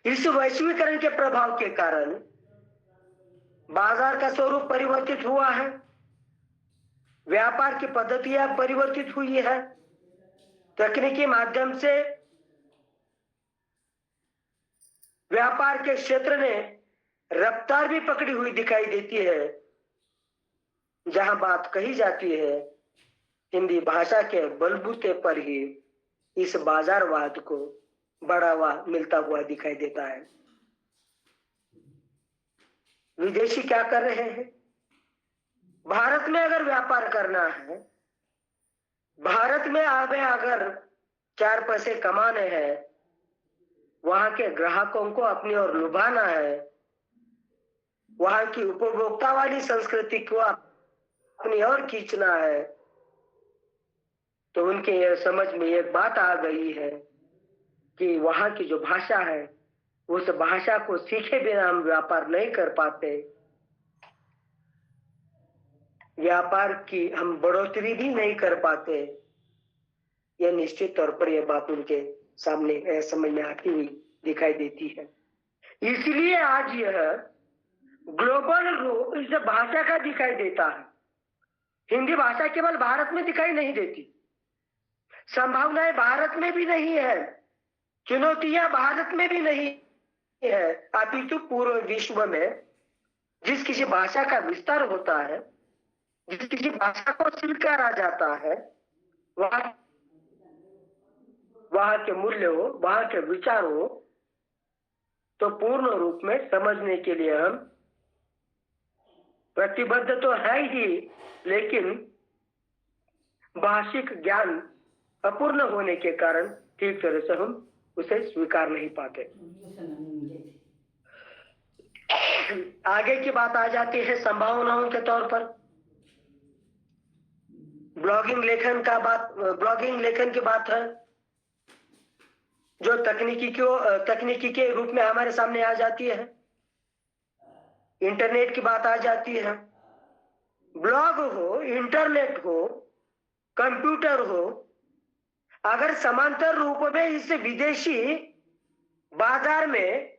इस वैश्वीकरण के प्रभाव के कारण बाजार का स्वरूप परिवर्तित हुआ है, व्यापार की पद्धतियां परिवर्तित हुई है, तकनीकी माध्यम से व्यापार के क्षेत्र ने रफ्तार भी पकड़ी हुई दिखाई देती है। जहां बात कही जाती है, हिंदी भाषा के बलबूते पर ही इस बाजारवाद को बढ़ावा मिलता हुआ दिखाई देता है। विदेशी क्या कर रहे हैं? भारत में अगर व्यापार करना है, भारत में हमें अगर 4 पैसे कमाने हैं, वहां के ग्राहकों को अपनी ओर लुभाना है, वहां की उपभोक्ता वाली संस्कृति को अपनी ओर खींचना है, तो उनके यह समझ में एक बात आ गई है कि वहां की जो भाषा है, उस भाषा को सीखे बिना हम व्यापार नहीं कर पाते, व्यापार की हम बढ़ोतरी भी नहीं कर पाते। यह निश्चित तौर पर यह बात उनके सामने समझ में आती हुई दिखाई देती है। इसलिए आज यह ग्लोबल रूप इस भाषा का दिखाई देता है। हिंदी भाषा केवल भारत में दिखाई नहीं देती, संभावनाएं भारत में भी नहीं है, चुनौतियां भारत में भी नहीं है, अपितु पूरे विश्व में जिस किसी भाषा का विस्तार होता है, जिस किसी भाषा को स्वीकारा जाता है, वहां के मूल्य हो, वहां के विचार हो, तो पूर्ण रूप में समझने के लिए हम प्रतिबद्ध तो है ही, लेकिन भाषिक ज्ञान अपूर्ण होने के कारण ठीक तरह से हम उसे स्वीकार नहीं पाते। आगे की बात आ जाती है संभावनाओं के तौर पर। ब्लॉगिंग लेखन की बात है, जो तकनीकी के रूप में हमारे सामने आ जाती है। इंटरनेट की बात आ जाती है। ब्लॉग हो, इंटरनेट हो, कंप्यूटर हो, अगर समांतर रूप में इस विदेशी बाजार में,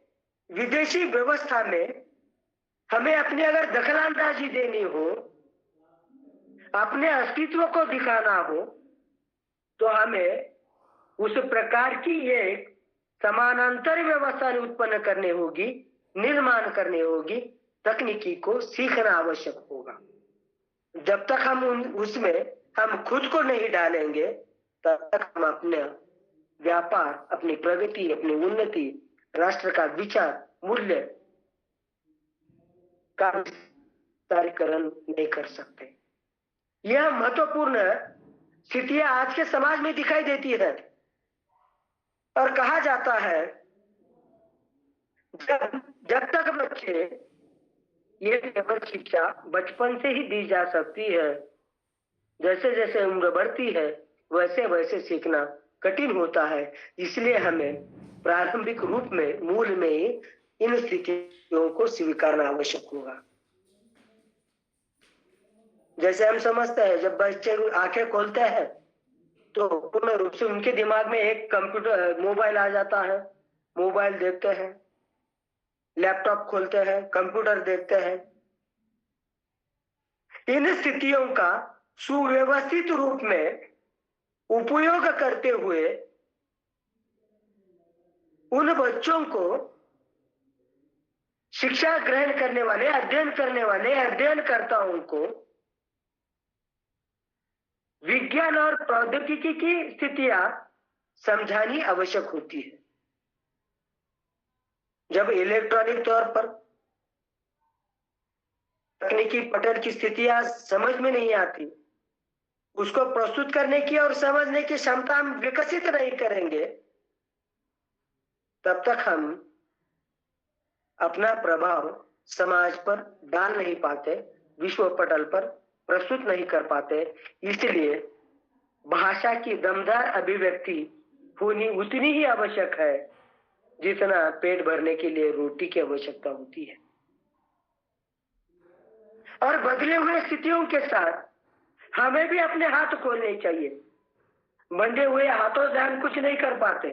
विदेशी व्यवस्था में हमें अपनी अगर दखलंदाजी देनी हो, अपने अस्तित्व को दिखाना हो, तो हमें उस प्रकार की एक समानांतर व्यवस्था उत्पन्न करनी होगी, निर्माण करनी होगी, तकनीकी को सीखना आवश्यक होगा। जब तक हम उसमें हम खुद को नहीं डालेंगे, तब तक हम अपने व्यापार, अपनी प्रगति, अपनी उन्नति, राष्ट्र का विचार, मूल्य का विस्तारीकरण नहीं कर सकते। यह महत्वपूर्ण स्थितियां आज के समाज में दिखाई देती है और कहा जाता है जब तक बच्चे, ये केवल शिक्षा बचपन से ही दी जा सकती है, जैसे जैसे उम्र बढ़ती है वैसे वैसे सीखना कठिन होता है। इसलिए हमें प्रारंभिक रूप में, मूल में ही इन स्थितियों को स्वीकारना आवश्यक होगा। जैसे हम समझते हैं, जब बच्चे आंखें खोलते हैं तो पूर्ण रूप से उनके दिमाग में एक कंप्यूटर, मोबाइल आ जाता है, मोबाइल देखते हैं, लैपटॉप खोलते हैं, कंप्यूटर देखते हैं। इन स्थितियों का सुव्यवस्थित रूप में उपयोग करते हुए उन बच्चों को शिक्षा ग्रहण करने वाले, अध्ययनकर्ताओं को विज्ञान और प्रौद्योगिकी की स्थितियां समझानी आवश्यक होती है। जब इलेक्ट्रॉनिक तौर पर तकनीकी पटल की स्थितियां समझ में नहीं आती, उसको प्रस्तुत करने की और समझने की क्षमता हम विकसित नहीं करेंगे, तब तक हम अपना प्रभाव समाज पर डाल नहीं पाते, विश्व पटल पर प्रस्तुत नहीं कर पाते। इसलिए भाषा की दमदार अभिव्यक्ति होनी उतनी ही आवश्यक है जितना पेट भरने के लिए रोटी की आवश्यकता होती है। और बदले हुए स्थितियों के साथ हमें भी अपने हाथ खोलने चाहिए। बंधे हुए हाथों से हम कुछ नहीं कर पाते।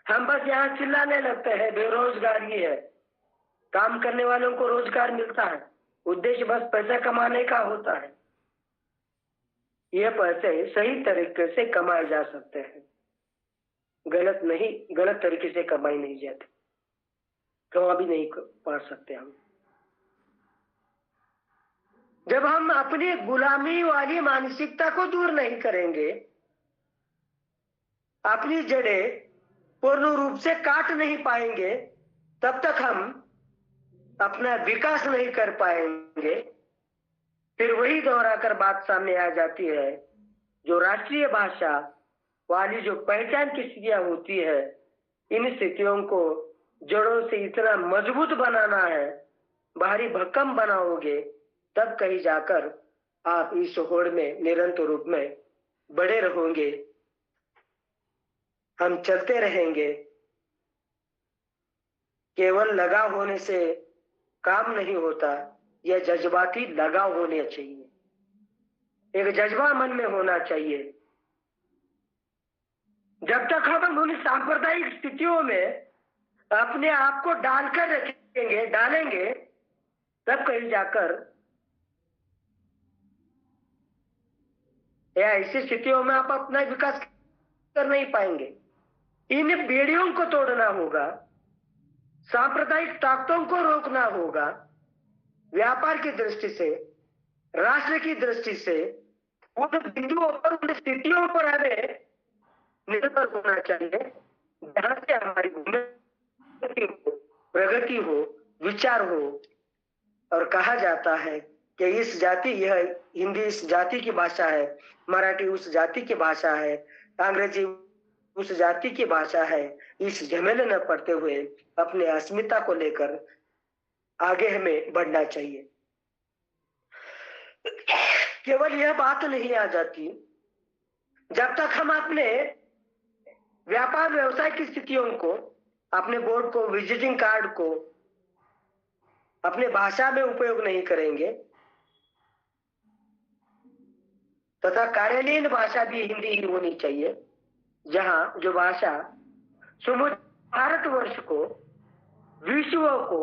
हम बस यहाँ चिल्लाने लगते हैं बेरोजगारी है, काम करने वालों को रोजगार मिलता है, उद्देश्य बस पैसा कमाने का होता है। ये पैसे सही तरीके से कमाए जा सकते हैं, गलत नहीं, गलत तरीके से कमाई नहीं जाती, कमा भी नहीं पा सकते हम। जब हम अपनी गुलामी वाली मानसिकता को दूर नहीं करेंगे, अपनी जड़ें पूर्ण रूप से काट नहीं पाएंगे, तब तक हम अपना विकास नहीं कर पाएंगे। फिर वही दोहराकर बात सामने आ जाती है, जो राष्ट्रीय भाषा वाली जो पहचान की स्थितियां होती है, इन स्थितियों को जड़ों से इतना मजबूत बनाना है, बाहरी भक्कम बनाओगे तब कहीं जाकर आप इस होड़ में निरंतर रूप में बड़े रहोगे। हम चलते रहेंगे। केवल लगाव होने से काम नहीं होता, यह जज्बाती लगाव होने चाहिए, एक जज्बा मन में होना चाहिए। जब तक हम उन सांप्रदायिक स्थितियों में अपने आप को डालकर डालेंगे, तब कहीं जाकर या ऐसी स्थितियों में आप अपना विकास कर नहीं पाएंगे। इन बेड़ियों को तोड़ना होगा, सांप्रदायिक ताकतों को रोकना होगा। व्यापार की दृष्टि से, राष्ट्र की दृष्टि से उन बिंदुओं पर, उन स्थितियों पर हमें निर्भर होना चाहिए जहां से हमारी प्रगति हो, विचार हो। और कहा जाता है कि इस जाति, यह हिंदी इस जाति की भाषा है, मराठी उस जाति की भाषा है, अंग्रेजी उस जाति की भाषा है। इस झमेले न पड़ते हुए अपने अस्मिता को लेकर आगे हमें बढ़ना चाहिए। केवल यह बात नहीं आ जाती, जब तक हम अपने व्यापार व्यवसाय की स्थितियों को, अपने बोर्ड को, विजिटिंग कार्ड को अपने भाषा में उपयोग नहीं करेंगे, तथा कार्यालयीन भाषा भी हिंदी ही होनी चाहिए, जहां जो भाषा समूचे भारतवर्ष को, विश्व को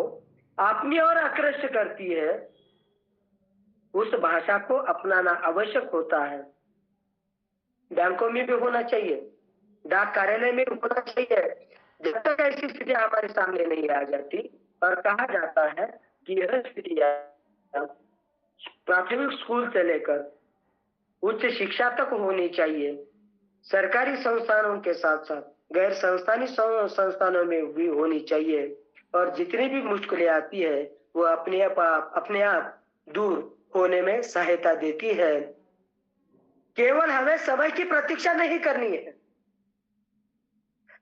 अपनी ओर आकृष्ट करती है, उस भाषा को अपनाना आवश्यक होता है। बैंकों में भी होना चाहिए, डाक कार्यालय में भी होना चाहिए। जब तक ऐसी स्थिति हमारे सामने नहीं आ जाती, और कहा जाता है कि यह स्थितियां प्राथमिक स्कूल से लेकर उच्च शिक्षा तक होनी चाहिए। सरकारी संस्थानों के साथ साथ गैर संस्थानी संस्थानों में भी होनी चाहिए। और जितनी भी मुश्किलें आती है वो अपने आप दूर होने में सहायता देती है। केवल हमें समय की प्रतीक्षा नहीं करनी है,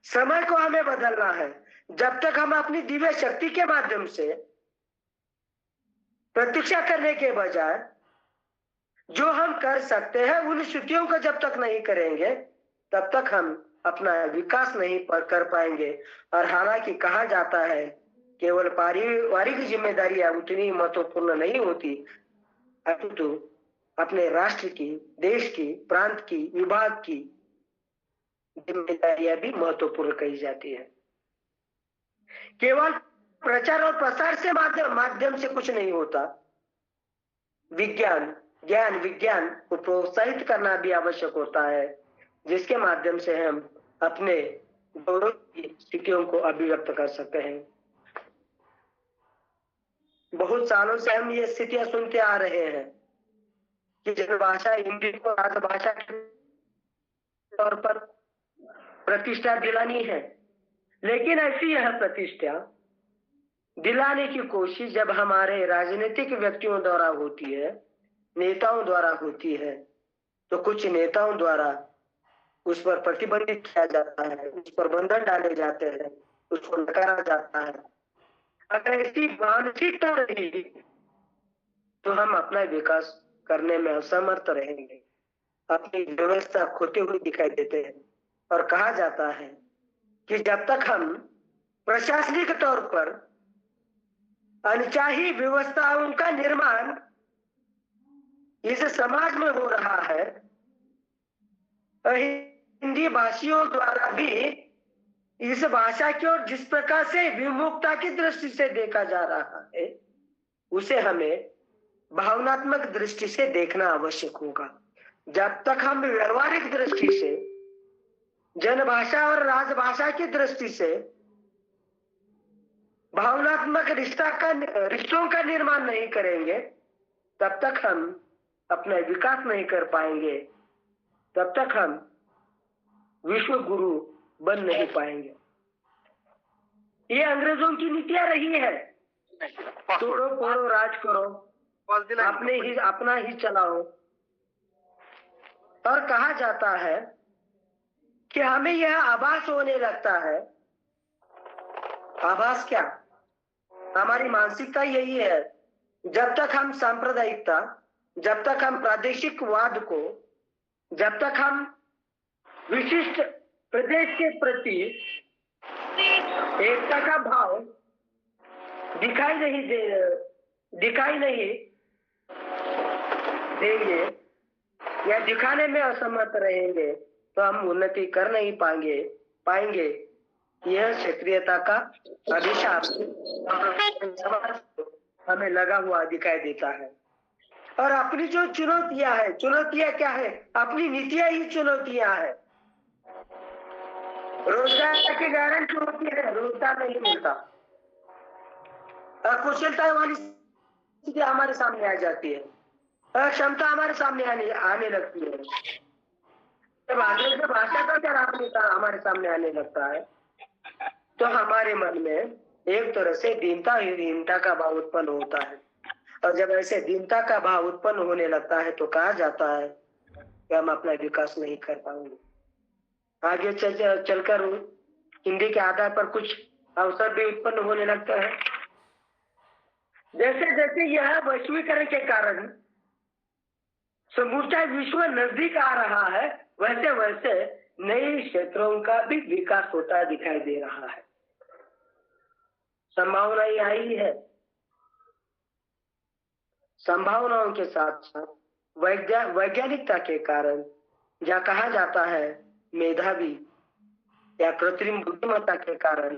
समय को हमें बदलना है। जब तक हम अपनी दिव्य शक्ति के माध्यम से प्रतीक्षा करने के बजाय जो हम कर सकते हैं उन स्थितियों को जब तक नहीं करेंगे, तब तक हम अपना विकास नहीं कर पाएंगे। और हालांकि कहा जाता है केवल पारिवारिक जिम्मेदारियां उतनी महत्वपूर्ण नहीं होती, अपितु अपने राष्ट्र की, देश की, प्रांत की, विभाग की जिम्मेदारियां भी महत्वपूर्ण कही जाती है। केवल प्रचार और प्रसार से माध्यम से कुछ नहीं होता। विज्ञान को प्रोत्साहित करना भी आवश्यक होता है, जिसके माध्यम से हम अपने गौरव की स्थितियों को अभिव्यक्त कर सकते हैं। बहुत सालों से हम ये स्थितियां सुनते आ रहे हैं कि जनभाषा हिंदी को राजभाषा के तौर पर प्रतिष्ठा दिलानी है, लेकिन ऐसी यह प्रतिष्ठा दिलाने की कोशिश जब हमारे राजनीतिक व्यक्तियों द्वारा होती है, नेताओं द्वारा होती है, तो कुछ नेताओं द्वारा उस पर प्रतिबंधित किया जाता है, उस पर बंधन डाले जाते हैं, उसको नकारा जाता है। अगर ऐसी मानसिकता रही तो हम अपना विकास करने में असमर्थ रहेंगे, अपनी व्यवस्था खोते हुए दिखाई देते हैं। और कहा जाता है कि जब तक हम प्रशासनिक तौर पर अनचाही व्यवस्थाओं का निर्माण इस समाज में हो रहा है, हिंदी भाषियों द्वारा भी इस भाषा की ओर जिस प्रकार से विमुखता की दृष्टि से देखा जा रहा है, उसे हमें भावनात्मक दृष्टि से देखना आवश्यक होगा। जब तक हम व्यवहारिक दृष्टि से, जनभाषा और राजभाषा की दृष्टि से भावनात्मक रिश्तों का निर्माण नहीं करेंगे, तब तक हम अपना विकास नहीं कर पाएंगे, तब तक हम विश्व गुरु बन नहीं पाएंगे। ये अंग्रेजों की नीतियां रही है, तोड़ो फोड़ो राज करो, अपना ही चलाओ। और कहा जाता है कि हमें यह आभास होने लगता है, आभास क्या, हमारी मानसिकता यही है, जब तक हम सांप्रदायिकता, जब तक हम प्रादेशिकवाद को, जब तक हम विशिष्ट प्रदेश के प्रति एकता का भाव दिखाई नहीं देंगे या दिखाने में असमर्थ रहेंगे, तो हम उन्नति कर नहीं पाएंगे। यह क्षेत्रीयता का अभिशाप हमें लगा हुआ दिखाई देता है। और अपनी जो चुनौतियां क्या है, अपनी नीतियां ही चुनौतियां है। रोजगार की गारंटी होती है, रोजगार नहीं मिलता, अकुशलता वाली स्थिति हमारे सामने आ जाती है, अक्षमता हमारे सामने आने लगती है। जब अंग्रेजी भाषा का क्या हमारे सामने आने लगता है, तो हमारे मन में एक तरह से दीनता का भाव उत्पन्न होता है। और जब ऐसे दीनता का भाव उत्पन्न होने लगता है, तो कहा जाता है कि हम अपना विकास नहीं कर पाएंगे। आगे चलकर हिंदी के आधार पर कुछ अवसर भी उत्पन्न होने लगता है। जैसे जैसे यह वैश्वीकरण के कारण समूचा विश्व नजदीक आ रहा है, वैसे वैसे नए क्षेत्रों का भी विकास होता दिखाई दे रहा है। संभावना यही है। संभावनाओं के साथ साथ वैज्ञानिकता के कारण, या कहा जाता है मेधावी या कृत्रिम बुद्धिमत्ता के कारण,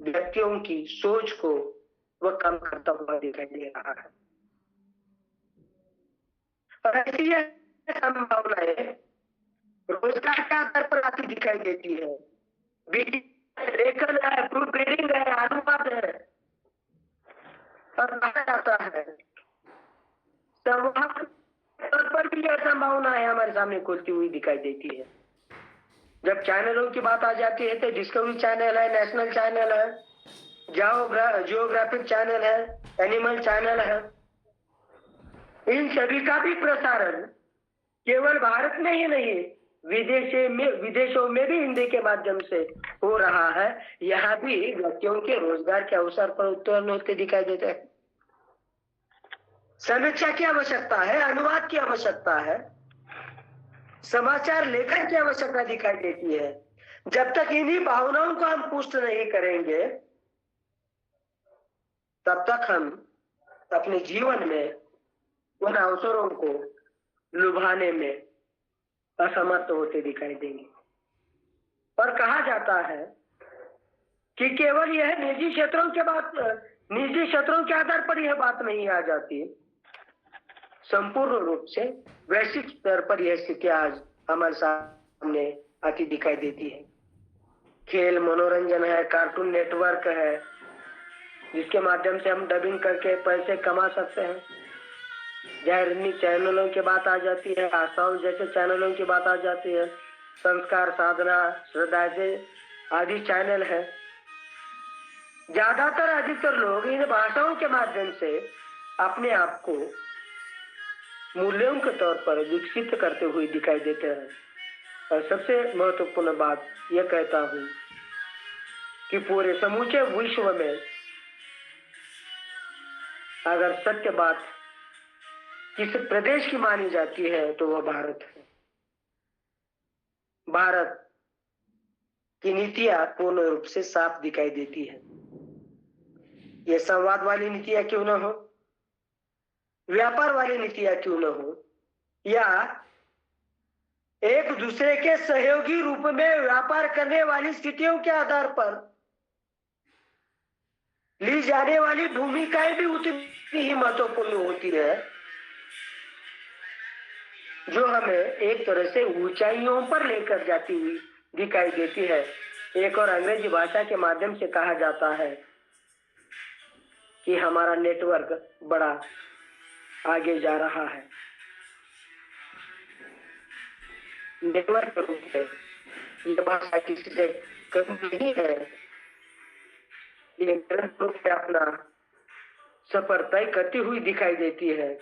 व्यक्तियों की सोच को वह कम करता हुआ दिखाई दे रहा है। और ऐसी संभावनाएं रोजगार के आधार पर आती दिखाई देती है। लेखन है, प्रूफ रीडिंग है, अनुवाद है। और कहा जाता है संवाद पर भी यह संभावनाएं हमारे सामने खुलती हुई दिखाई देती है। जब चैनलों की बात आ जाती है, तो डिस्कवरी चैनल है, नेशनल चैनल है, जियोग्राफिक चैनल है, एनिमल चैनल है। इन सभी का भी प्रसारण केवल भारत में ही नहीं, विदेशों में भी हिंदी के माध्यम से हो रहा है। यहाँ भी व्यक्तियों के रोजगार के अवसर पर उत्पन्न होते दिखाई देते हैं। समीक्षा की आवश्यकता है, अनुवाद की आवश्यकता है, समाचार लेखन की आवश्यकता दिखाई देती है। जब तक इन्हीं भावनाओं को हम पुष्ट नहीं करेंगे, तब तक हम अपने जीवन में उन अवसरों को लुभाने में असमर्थ होते दिखाई देंगे। और कहा जाता है कि केवल यह निजी क्षेत्रों के आधार पर यह बात नहीं आ जाती, संपूर्ण रूप से वैश्विक स्तर पर यह स्थिति आज हमारे सामने आती दिखाई देती है। खेल, मनोरंजन है, कार्टून नेटवर्क है, जिसके माध्यम से हम डबिंग करके पैसे कमा सकते हैं। जाहिर चैनलों की बात आ जाती है, आस्थाओं जैसे चैनलों की बात आ जाती है, संस्कार, साधना, श्रद्धा आदि चैनल है। अधिकतर लोग इन भाषाओं के माध्यम से अपने आप को मूल्यों के तौर पर विकसित करते हुए दिखाई देते हैं। और सबसे महत्वपूर्ण बात यह कहता हूं कि पूरे समूचे विश्व में अगर सत्य बात किस प्रदेश की मानी जाती है, तो वह भारत है। भारत की नीतियां पूर्ण रूप से साफ दिखाई देती है। ये संवाद वाली नीतियां क्यों न हो, व्यापार वाली नीतियां क्यों न हो, या एक दूसरे के सहयोगी रूप में व्यापार करने वाली स्थितियों के आधार पर ली जाने वाली भूमिकाएं भी उतनी ही महत्वपूर्ण होती है, जो हमें एक तरह से ऊंचाइयों पर लेकर जाती हुई दिखाई देती है। एक और अंग्रेजी भाषा के माध्यम से कहा जाता है कि हमारा नेटवर्क बड़ा आगे जा रहा है। नेटवर्क रूप है, ये भाषा किसी से कम नहीं है, ये रूप से अपना सफर तय करती हुई दिखाई देती है।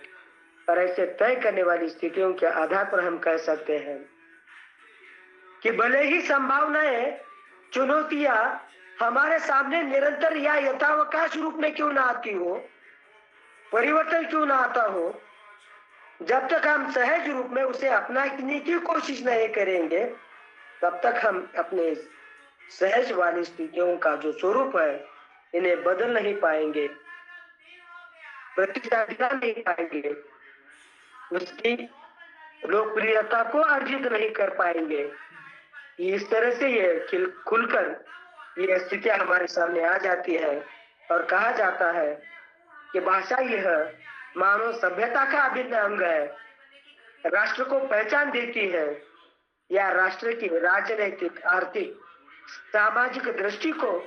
और ऐसे तय करने वाली स्थितियों के आधार पर हम कह सकते हैं कि भले ही संभावनाएं, चुनौतियां हमारे सामने निरंतर या यथावकाश रूप में क्यों ना आती हो, परिवर्तन क्यों ना आता हो, जब तक हम सहज रूप में उसे अपनाने की कोशिश नहीं करेंगे, तब तक हम अपने सहज वाली स्थितियों का जो स्वरूप है, इन्हें बदल नहीं पाएंगे, प्रतिष्ठा नहीं पाएंगे, उसकी लोकप्रियता को अर्जित नहीं कर पाएंगे। इस तरह से ये खुलकर ये स्थितियां हमारे सामने आ जाती है और कहा जाता है कि भाषा यह मानव सभ्यता का अभिन्न अंग है, राष्ट्र को पहचान देती है या राष्ट्र की राजनीतिक, आर्थिक, सामाजिक दृष्टि को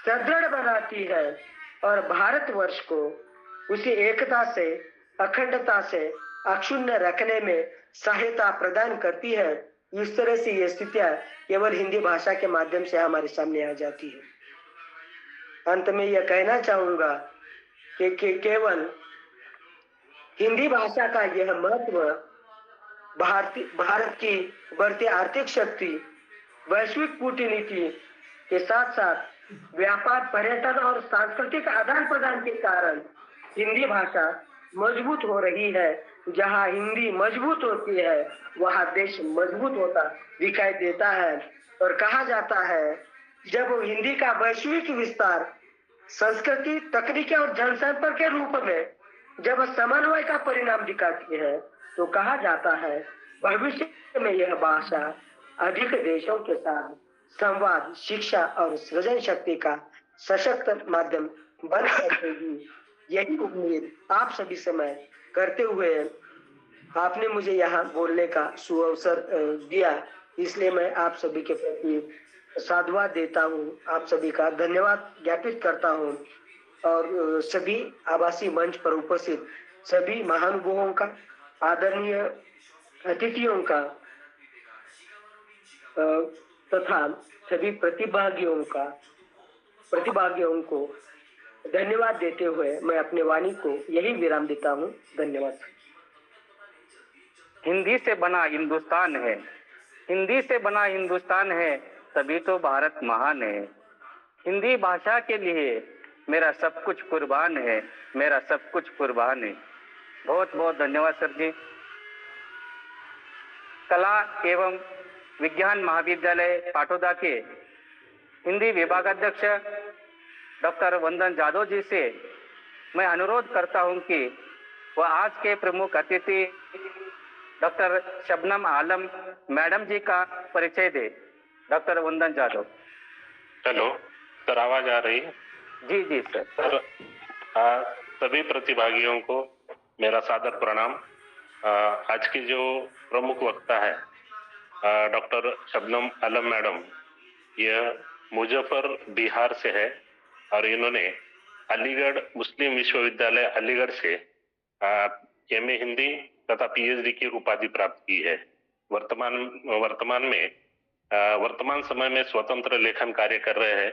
सुदृढ़ बनाती है और भारतवर्ष को उसी एकता से, अखंडता से अक्षुण्ण रखने में सहायता प्रदान करती है। इस तरह से ये स्थितियां केवल हिंदी भाषा के माध्यम से हमारे सामने आ जाती है। अंत में यह कहना चाहूंगा कि केवल हिंदी भाषा का यह महत्व भारत की बढ़ती आर्थिक शक्ति, वैश्विक कूटनीति के साथ साथ व्यापार, पर्यटन और सांस्कृतिक आदान प्रदान के कारण हिंदी भाषा मजबूत हो रही है। जहां हिंदी मजबूत होती है, वहां देश मजबूत होता दिखाई देता है। और कहा जाता है, जब हिंदी का वैश्विक विस्तार संस्कृति, तकनीकी और जनसंपर्क के रूप में जब समन्वय का परिणाम दिखाती है, तो कहा जाता है भविष्य में यह भाषा अधिक देशों के साथ संवाद, शिक्षा और सृजन शक्ति का सशक्त माध्यम बन सकेगी। यही उम्मीद आप सभी से मैं करते हुए आपने मुझे यहाँ बोलने का सुअवसर दिया, इसलिए मैं आप सभी के प्रति साधुवाद देता हूँ, आप सभी का धन्यवाद ज्ञापित करता हूँ और सभी आभासी मंच पर उपस्थित सभी महानुभावों का, आदरणीय अतिथियों का तथा सभी प्रतिभागियों को धन्यवाद देते हुए मैं अपने वाणी को यही विराम देता हूँ। धन्यवाद। हिंदी से बना हिंदुस्तान है, हिंदी से बना हिंदुस्तान है, तभी तो भारत महान है। हिंदी भाषा के लिए मेरा सब कुछ कुर्बान है, मेरा सब कुछ कुर्बान है। बहुत बहुत धन्यवाद सर जी। कला एवं विज्ञान महाविद्यालय पाटोदा के हिंदी विभागाध्यक्ष डॉक्टर वंदन जादव जी से मैं अनुरोध करता हूं कि वह आज के प्रमुख अतिथि डॉक्टर शबनम आलम मैडम जी का परिचय दे। डॉक्टर वंदन जादव। हेलो सर, आवाज आ रही है? जी जी सर। सभी प्रतिभागियों को मेरा सादर प्रणाम। आज की जो प्रमुख वक्ता है डॉक्टर शबनम आलम मैडम, यह मुजफ्फर बिहार से है और इन्होंने अलीगढ़ मुस्लिम विश्वविद्यालय अलीगढ़ से एमए हिंदी तथा पीएचडी की उपाधि प्राप्त की है। वर्तमान समय में स्वतंत्र लेखन कार्य कर रहे हैं।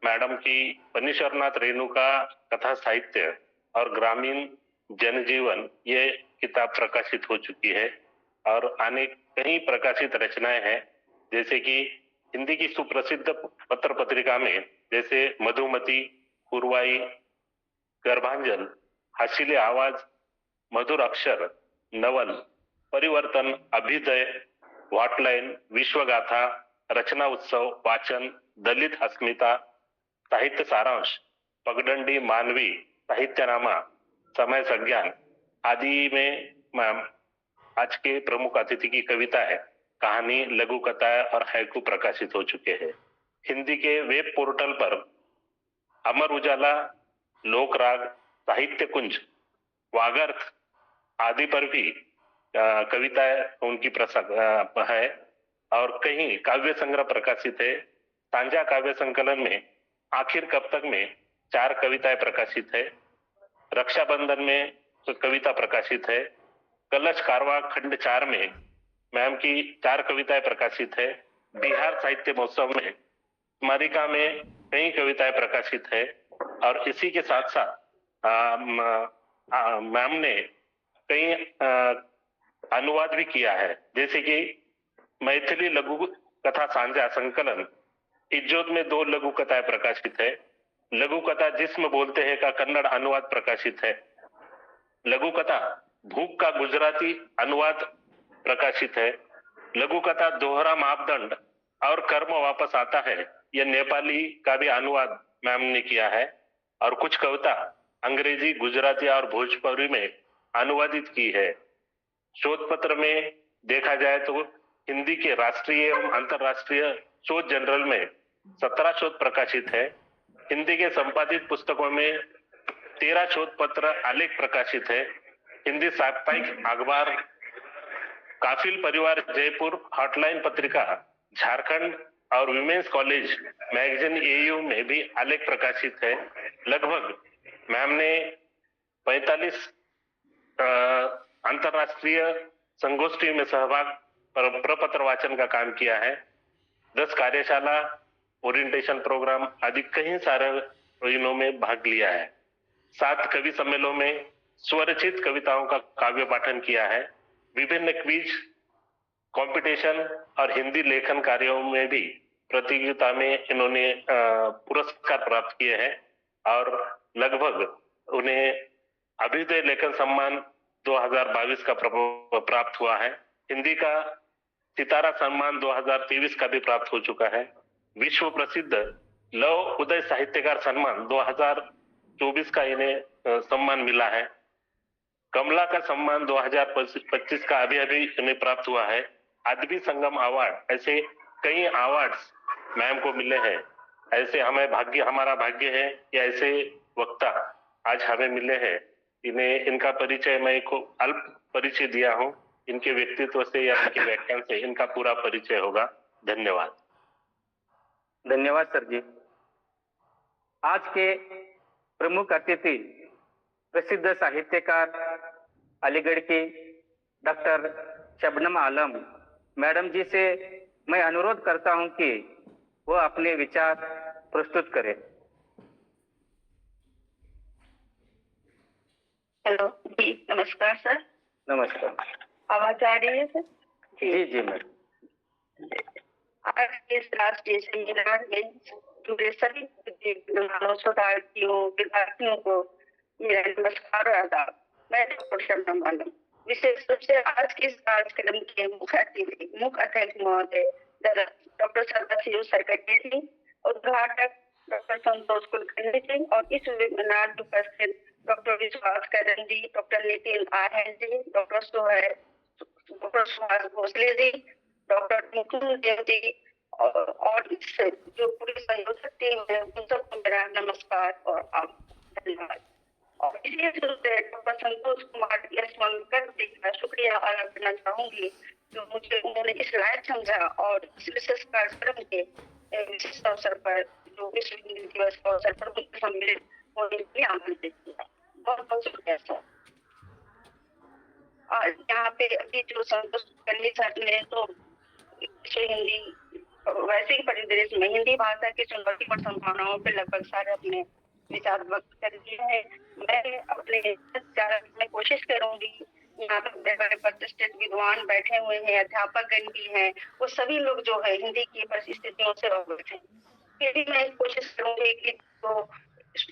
मैडम की पनिशरनाथ रेणुका कथा साहित्य और ग्रामीण जनजीवन ये किताब प्रकाशित हो चुकी है और अनेक कई प्रकाशित रचनाएं हैं, जैसे कि हिंदी की सुप्रसिद्ध पत्र पत्रिका में जैसे मधुमती, पुरवाई, गर्भांजल, हासिले आवाज, मधुर अक्षर, नवल, परिवर्तन, अभिदय, वाटलाइन, विश्वगाथा, रचना उत्सव, वाचन, दलित अस्मिता, साहित्य सारांश, पगडंडी, मानवी, साहित्यनामा, समय संज्ञान आदि में आज के प्रमुख अतिथि की कविता है, कहानी, लघु कथा और हैकू प्रकाशित हो चुके हैं। हिंदी के वेब पोर्टल पर अमर उजाला, लोकराग, साहित्य कुंज, वागर्थ आदि पर भी कविताएं उनकी है और कहीं काव्य संग्रह प्रकाशित है। सांझा काव्य संकलन में आखिर कब तक में 4 कविताएं प्रकाशित है। रक्षाबंधन में कविता प्रकाशित है। कलश कारवा खंड 4 में मैम की 4 कविताएं प्रकाशित है। बिहार साहित्य महोत्सव में स्मारिका में कई कविताएं प्रकाशित है। और इसी के साथ साथ मैम ने कई अनुवाद भी किया है, जैसे कि मैथिली लघु कथा सांझा संकलन इज्जोत में 2 लघु कथाएं प्रकाशित है। लघु कथा जिस्म बोलते हैं का कन्नड़ अनुवाद प्रकाशित है। लघु कथा भूख का गुजराती अनुवाद प्रकाशित है। लघु कथा दोहरा मापदंड और कर्म वापस आता है, यह नेपाली का भी अनुवाद मैम ने किया है। और कुछ कविता अंग्रेजी, गुजराती और भोजपुरी में अनुवादित की है। शोध पत्र में देखा जाए तो हिंदी के राष्ट्रीय एवं अंतरराष्ट्रीय शोध जर्नल में 17 शोध प्रकाशित है। हिंदी के संपादित पुस्तकों में 13 शोध पत्र आलेख प्रकाशित है। हिंदी साप्ताहिक अखबार काफिल परिवार जयपुर, हॉटलाइन पत्रिका झारखंड और विमेंस कॉलेज मैगजीन एयू में भी आलेख प्रकाशित है। लगभग मैम ने 45 अंतरराष्ट्रीय संगोष्ठी में सहभाग प्रपत्र वाचन का काम किया है। 10 कार्यशाला, ओरिएंटेशन प्रोग्राम आदि कई सारे योजनाओं में भाग लिया है। 7 कवि सम्मेलनों में स्वरचित कविताओं का काव्य पाठन किया है। विभिन्न क्विज, कंपटीशन और हिंदी लेखन कार्यों में भी प्रतियोगिता में इन्होंने पुरस्कार प्राप्त किए हैं और लगभग उन्हें अभ्युदय लेखन सम्मान 2022 का प्राप्त हुआ है। हिंदी का सितारा सम्मान 2023 का भी प्राप्त हो चुका है। विश्व प्रसिद्ध लव उदय साहित्यकार सम्मान 2024 का इन्हें सम्मान मिला है। कमला का सम्मान 2025 का अभी इन्हें प्राप्त हुआ है। आदमी संगम अवार्ड, ऐसे कई अवार्ड्स मैम को मिले हैं। ऐसे हमारा भाग्य है कि ऐसे वक्ता आज हमें मिले हैं। इनका परिचय मैं को अल्प परिचय दिया हूँ। इनके व्यक्तित्व से या इनके व्याख्यान से इनका पूरा परिचय होगा। धन्यवाद। धन्यवाद सर जी। आज के प्रमुख अतिथि प्रसिद्ध साहित्यकार अलीगढ़ की डॉक्टर शबनम आलम मैडम जी से मैं अनुरोध करता हूं कि वो अपने विचार प्रस्तुत करें। हेलो जी, नमस्कार सर। नमस्कार। आवाज आ रही है सर? जी जी मैडम। आज इस राष्ट्रीय सेमिनार में जुड़े सभी शोधार्थियों, विद्यार्थियों को मेरा नमस्कार और आदाब। मैं डॉक्टर शबनम आलम, विशेष रूप से आज के इस कार्यक्रम के मुख्य अतिथि महोदय डॉक्टर सदाशिव सरकटे जी, उद्घाटक डॉक्टर संतोष कुलकर्णी जी और इस वेबिनार में उपस्थित डॉक्टर विश्वास करन जी, डॉक्टर नितिन आहन जी, डॉक्टर सुभाष भोसले जी, डॉक्टर मुकुंद देव जी और इस जो पूरी संयोजक टीम है उन सबको मेरा नमस्कार और धन्यवाद। और इसी रूप से डॉक्टर संतोष कुमार यशवंतकर जी का शुक्रिया अदा करना चाहूंगी जो मुझे उन्होंने इस लायक समझा और इस विशेष कार्यक्रम के विशेष अवसर पर जो विश्व हिंदी दिवस के अवसर पर मुझे सम्मिलित होने के लिए आमंत्रित किया। बहुत बहुत शुक्रिया सर। यहाँ पे अभी जो संतोष कुलकर्णी सर ने तो विश्व हिंदी वैश्विक परिदृश्य में हिंदी भाषा की चुनौती और संभावनाओं पे लगभग सारे अपने विचार व्यक्त कर दिए हैं। मैं अपने विचार में कोशिश करूंगी, यहाँ पे बड़े प्रतिष्ठित विद्वान बैठे हुए हैं, अध्यापक गण भी हैं, वो सभी लोग जो है हिंदी की परिस्थितियों से अवगत हैं। फिर भी मैं कोशिश करूंगी कि तो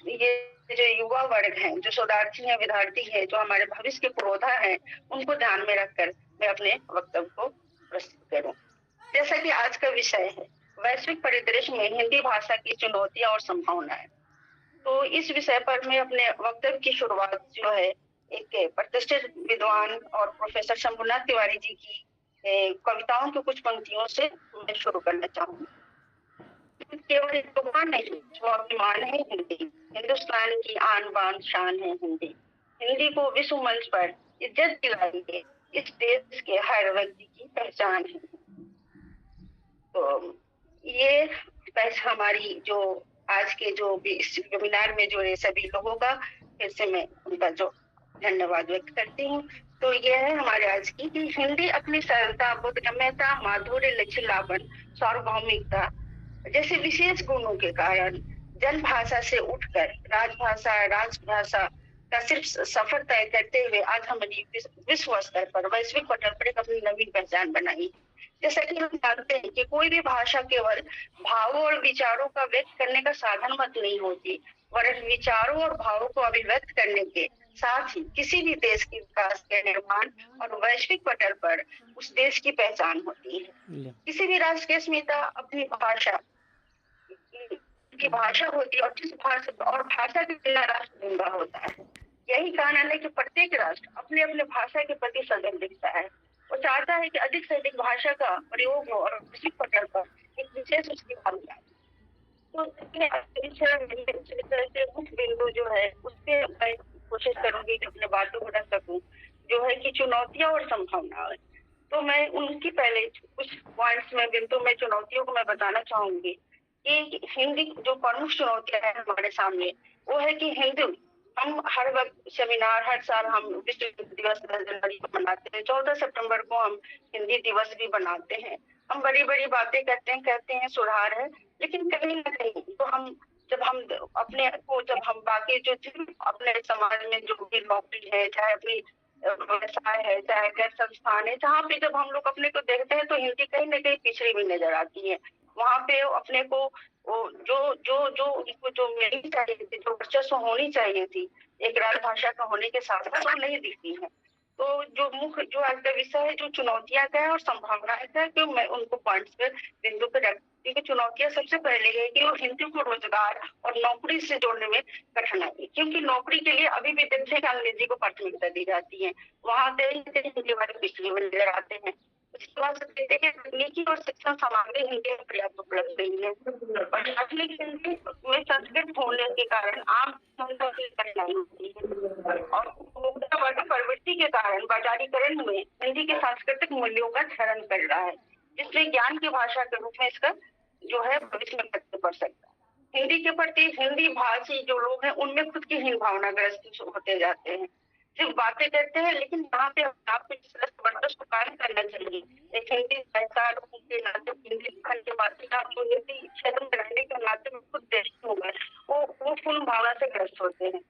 ये जो युवा वर्ग हैं, जो शोधार्थी हैं, विद्यार्थी हैं, जो हमारे भविष्य के पुरोधा हैं, उनको ध्यान में रखकर मैं अपने वक्तव्य को प्रस्तुत करूं। जैसा कि आज का विषय है वैश्विक परिदृश्य में हिंदी भाषा की चुनौतियां और संभावनाएं, तो इस विषय पर मैं अपने वक्तव्य की शुरुआत जो है एक प्रतिष्ठित विद्वान और प्रोफेसर शंभुनाथ तिवारी जी की कविताओं की कुछ पंक्तियों से मैं शुरू करना चाहूंगी। केवल एक जुबान नहीं, स्वाभिमान है हिंदी, हिंदुस्तान की आन बान शान है हिंदी। हिंदी को विश्व मंच पर इज्जत दिलाएंगे, इस देश के हर व्यक्ति की पहचान है। तो ये पहचान हमारी जो आज के जो भी इस वेबिनार में जुड़े सभी लोगों का फिर से मैं उनका जो धन्यवाद व्यक्त करती हूँ। तो यह है हमारे आज की कि हिंदी अपनी सरलता, बोधगम्यता, माधुर्य, लचीलापन, सार्वभौमिकता जैसे विशेष गुणों के कारण जन भाषा से उठकर राजभाषा का सिर्फ सफर तय करते हुए आज हमारी विश्व स्तर पर, वैश्विक पटल पर एक अपनी नवीन पहचान बनाई। जैसा कि हम जानते हैं कि कोई भी भाषा केवल भावों और विचारों का व्यक्त करने का साधन मत नहीं होती, वरन विचारों और भावों को अभिव्यक्त करने के साथ ही किसी भी देश के विकास के निर्माण और वैश्विक पटल पर उस देश की पहचान होती है। किसी भी राष्ट्र की अस्मिता अपनी भाषा की भाषा होती है और जिस भाषा के बिना राष्ट्र जिंदा होता है। यही कारण है कि प्रत्येक राष्ट्र अपने अपने भाषा के प्रति सजग दिखता है। वो चाहता है कि अधिक से अधिक भाषा का प्रयोग हो और वैश्विक पटल पर एक विशेष उसकी भूमिका। तो मुख्य बिंदु जो है उससे मैं कोशिश करूंगी कि अपने बातों को रख सकूं, जो है कि चुनौतियां और संभावनाएं। तो मैं उनकी पहले कुछ पॉइंट्स में बिंदु में चुनौतियों को मैं बताना चाहूंगी कि हिंदी जो प्रमुख चुनौतियां हैं हमारे सामने वो है कि हिंदी हम हर वक्त सेमिनार, हर साल हम विश्व दिवस 10 जनवरी को मनाते हैं, 14 सितंबर को हम हिंदी दिवस भी बनाते हैं। हम बड़ी बड़ी बातें कहते हैं सुधार है, लेकिन कहीं ना कहीं तो हम जब हम अपने को जब हम बाकी जो अपने समाज में जो भी नौकरी है, चाहे अपनी व्यवसाय है, चाहे गैर संस्थान है, जहाँ पे जब हम लोग अपने को देखते हैं तो हिंदी कहीं ना कहीं पिछड़ी हुई नजर आती है। वहाँ पे अपने को जो मिलनी चाहिए थी, जो वर्चस्व होनी चाहिए थी एक राजभाषा का होने के साथ साथ वो नहीं दिखती है। तो जो मुख्य जो आज का विषय है, जो चुनौतियां क्या है और संभावनाएं क्या है, मैं उनको पॉइंट्स पे बिंदु पे रखती हूँ। क्योंकि चुनौतियां सबसे पहले है कि वो हिंदी को रोजगार और नौकरी से जोड़ने में कठिनाई, क्योंकि नौकरी के लिए अभी भी दिन से अंग्रेजी को प्राथमिकता दी जाती है। वहाँ पे हिंदी वाले पिछले में नजर आते हैं। उसके बाद कहते हैं तकनीकी और शिक्षण सामग्री हिंदी में पर्याप्त उपलब्ध नहीं है। आधुनिक हिंदी में संस्कृत होने के कारण आम जनता की कठिनाई होती है और उपभोक्ता वर्ग प्रवृत्ति के कारण बाजारीकरण में हिंदी के सांस्कृतिक मूल्यों का क्षरण कर रहा है, जिसमें ज्ञान की भाषा के रूप में इसका जो है भविष्य में प्रत्यक्ष पड़ सकता है। हिंदी के प्रति हिंदी भाषी जो लोग हैं उनमें खुद की हीन भावनाग्रस्त होते जाते हैं, सिर्फ बातें करते हैं, लेकिन यहाँ पे आपको जबरदस्त कार्य करना चाहिए। एक हिंदी साहित्यकार के नाते, हिंदी लिखन के नाते, जो हिंदी क्षेत्र में रहने के नाते में खुद देखते होंगे वो पूर्ण भावना से ग्रस्त होते हैं।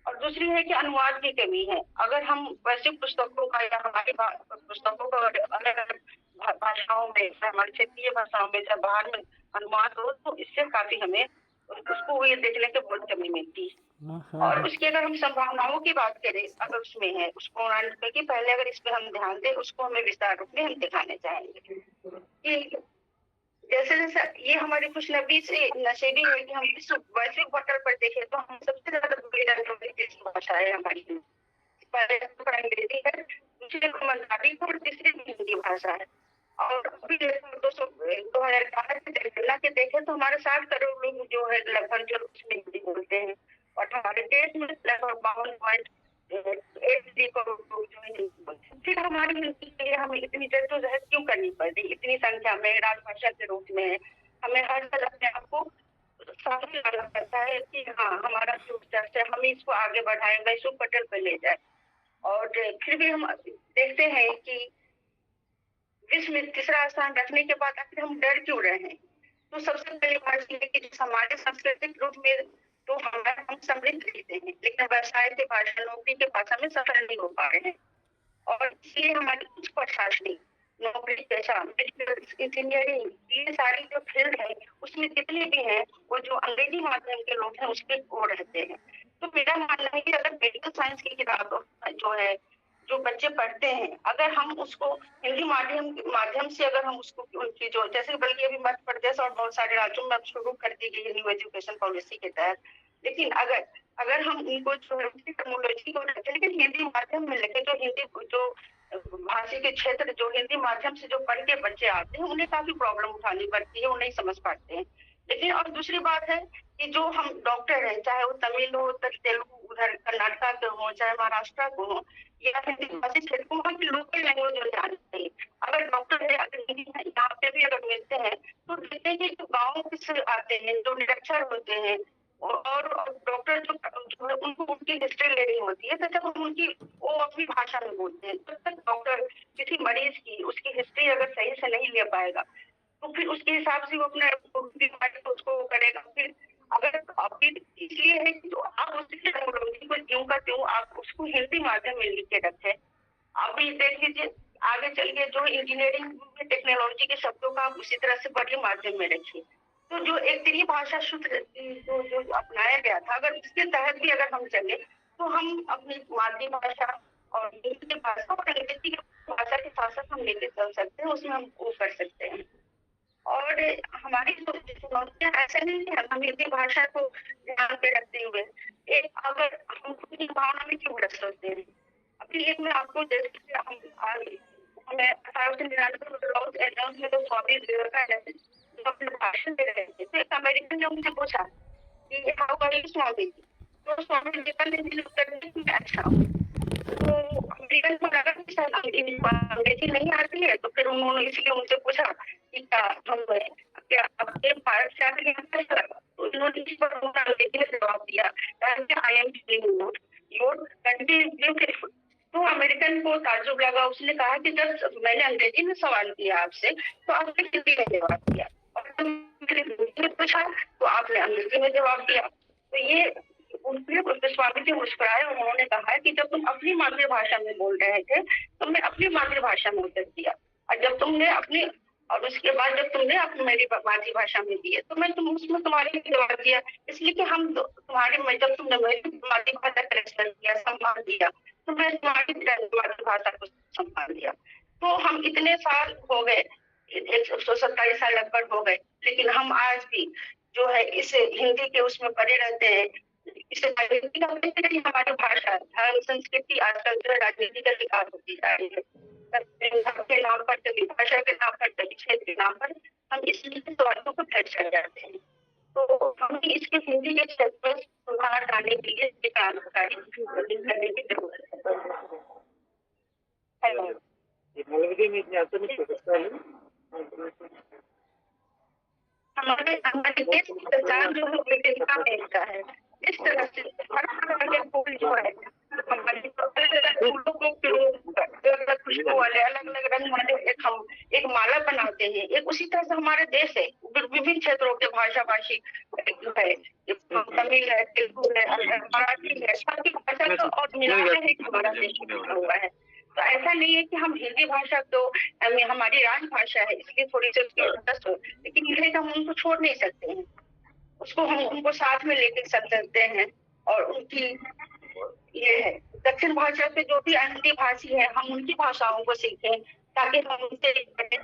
और दूसरी है कि अनुवाद की कमी है। अगर हम वैश्विक पुस्तकों का या हमारी पुस्तकों का अलग अलग भाषाओं में, हमारी क्षेत्रीय भाषाओं में जब बाहर में अनुवाद हो तो इससे काफी हमें उसको ये देखने की बहुत कमी मिलती है। और उसकी अगर हम संभावनाओं की बात करें, अगर उसमें है उसको कि पहले अगर इस पे हम ध्यान दें, उसको हमें विस्तार रूप में हम दिखाने चाहेंगे कि जैसे जैसे ये हमारी कुछ नसीबी है कि हम इस वैश्विक पटल पर देखें तो हम सबसे ज्यादा भाषा है हमारी, पहले अंग्रेजी है, दूसरी मंदारी और तीसरी हिंदी भाषा है। और अभी 2018 की जनगणना के देखें तो हमारे 60 करोड़ लोग जो है लगभग जो हिंदी बोलते हैं और हमारे देश में लगभग 52.83 करोड़ लोग जो है हिंदी बोलते हैं। फिर हमारी हिंदी के लिए हमें इतनी जद्दोजहद क्यों करनी पड़ी, इतनी संख्या में राजभाषा के रूप में हमें हर तरह अपने आप को सामने लाना पड़ता है कि हाँ हमारा जो चर्चा हम इसको आगे बढ़ाएं, वैश्विक पटल पर ले जाए। और फिर भी हम देखते हैं कि विश्व में तीसरा स्थान रखने के बाद आखिर हम डर क्यों रहे हैं। तो सबसे पहली बात यह है कि सामाजिक सांस्कृतिक रूप में तो हम समृद्ध रहते हैं, लेकिन व्यवसाय के भाषा, नौकरी के भाषा में सफल नहीं हो पा रहे हैं। और इसलिए हमारी कुछ प्रशासनिक नौकरी, पेशा, मेडिकल, इंजीनियरिंग, ये सारी जो फील्ड है उसमें जितने भी हैं वो जो अंग्रेजी माध्यम के लोग हैं उसके ओर रहते हैं। तो मेरा मानना है कि अगर मेडिकल साइंस की किताब जो है जो बच्चे पढ़ते हैं, अगर हम उसको हिंदी माध्यम से अगर हम उसको उनकी जो जैसे बल्कि अभी मध्य प्रदेश और बहुत सारे राज्यों में अब शुरू कर दी गई न्यू एजुकेशन पॉलिसी के तहत लेकिन अगर हम उनको जो है टर्मिनोलॉजी को रखें, लेकिन हिंदी माध्यम में लिखे, जो हिंदी जो भाषी के क्षेत्र जो हिंदी माध्यम से जो पढ़ के बच्चे आते हैं, उन्हें काफी प्रॉब्लम उठानी पड़ती है, वो नहीं समझ पाते हैं। लेकिन और दूसरी बात है कि जो हम डॉक्टर हैं, चाहे वो तमिल हो, तेलुगु, उधर कर्नाटका के हो, चाहे महाराष्ट्र को हो, या हिंदी भाषी क्षेत्र को, वहाँ की लोकल लैंग्वेज में जानी चाहिए। अगर डॉक्टर है, अगर हिंदी यहाँ पे भी अगर मिलते हैं तो देखते हैं कि जो गाँव से आते हैं, जो निरक्षर होते हैं, और डॉक्टर जो है उनको उनकी हिस्ट्री लेनी होती है, तो जब हम उनकी वो अपनी भाषा में बोलते हैं, तब तक डॉक्टर किसी मरीज की उसकी हिस्ट्री अगर सही से नहीं ले पाएगा तो फिर उसके हिसाब से वो अपने बीमारी को उसको करेगा। फिर अगर इसलिए है कि जो आप उसकी टर्मिनोलॉजी को त्यों का त्यों आप उसको हिंदी माध्यम में लिख के रखें। अभी देख लीजिए आगे चल के जो इंजीनियरिंग टेक्नोलॉजी के शब्दों का आप उसी तरह से बड़े माध्यम में रखिए। तो जो एक त्रिभाषा सूत्र जो अपनाया गया था, अगर इसके तहत भी अगर हम चले तो हम अपनी मातृभाषा और हिंदी भाषा और अंग्रेजी की भाषा के साथ साथ हम लेके चल सकते हैं, उसमें हम वो कर सकते हैं। और हमारी जो चुनौतियां ऐसा नहीं है हम हिंदी भाषा को ध्यान पे रखते हुए एक अगर हम अपनी भावना में क्यों ग्रस्त होते हैं। अभी एक मैं आपको जैसे हम आगे हमें 1899 में लॉस एंजल्स में तो स्वामी विवेकानंद जो अपने भाषण दे रहे थे, तो एक अमेरिकन ने उनसे पूछा कि how are you Swami ji, तो स्वामी विवेकानंद जी ने उत्तर दिया कि मैं अच्छा हूँ। तो अमेरिकन को लगा कि शायद अंग्रेजी नहीं आती है, तो फिर उन्होंने इसलिए उनसे पूछा कि क्या आपके भारत से आने के लगा, तो इन्होंने इस पर अंग्रेजी में जवाब दिया I am your country is beautiful. तो अमेरिकन को ताज्जुब लगा, उसने कहा कि जब मैंने अंग्रेजी में सवाल किया आपसे तो आपने हिंदी में जवाब दिया, और जब मैंने हिंदी में पूछा तो आपने अंग्रेजी में जवाब दिया। तो ये उनके स्वामी जी मुस्कुराए, उन्होंने कहा कि जब तुम अपनी मातृभाषा में बोल रहे थे तो मैं अपनी मातृभाषा में उत्तर दिया, और जब तुमने अपनी और उसके बाद जब तुमने अपनी मेरी मातृभाषा में दिए तो मैं उसमें तुम्हारे जवाब दिया। इसलिए कि हम तुम्हारे जब तुमने मेरी मातृभाषा का रेस्पेक्ट किया, सम्मान दिया, तो मैं तुम्हारी मातृभाषा को सम्मान दिया। तो हम इतने साल हो गए, 127 साल लगभग हो गए, लेकिन हम आज भी जो है इस हिंदी के उसमें पड़े रहते हैं। इससे हिंदी का हमारी भाषा, धर्म, संस्कृति आजकल जो राजनीति का विकास होती जा रही है, के नाम पर, कभी भाषा के नाम पर, कभी क्षेत्र के नाम पर हम इस स्वार्थों को फैल चल जाते हैं। तो हमें इसके हिंदी के क्षेत्र में सुधार लाने के लिए क्रांतिकारी करने की जरूरत है। हमारे देश की पहचान जो है विविधता में एकता है। इस तरह से हर प्रकार के फूल जो है हमारे फूलों को खुशबू वाले अलग अलग रंग वाले एक माला बनाते हैं। एक उसी तरह से हमारे देश है, विभिन्न क्षेत्रों के भाषा भाषी जो है, तमिल है, तेलुगु है, मराठी है, सबकी भाषा को और मिलाते हैं कि हमारा देश बना हुआ है। तो ऐसा नहीं है कि हम हिंदी भाषा तो हमारी राजभाषा है इसलिए थोड़ी सी उसकी हो, लेकिन ये हम उनको छोड़ नहीं सकते हैं, उसको हम उनको साथ में लेके चल सकते हैं। और उनकी ये है दक्षिण भाषा के जो भी हिंदी भाषी है हम उनकी भाषाओं को सीखें ताकि हम उनसे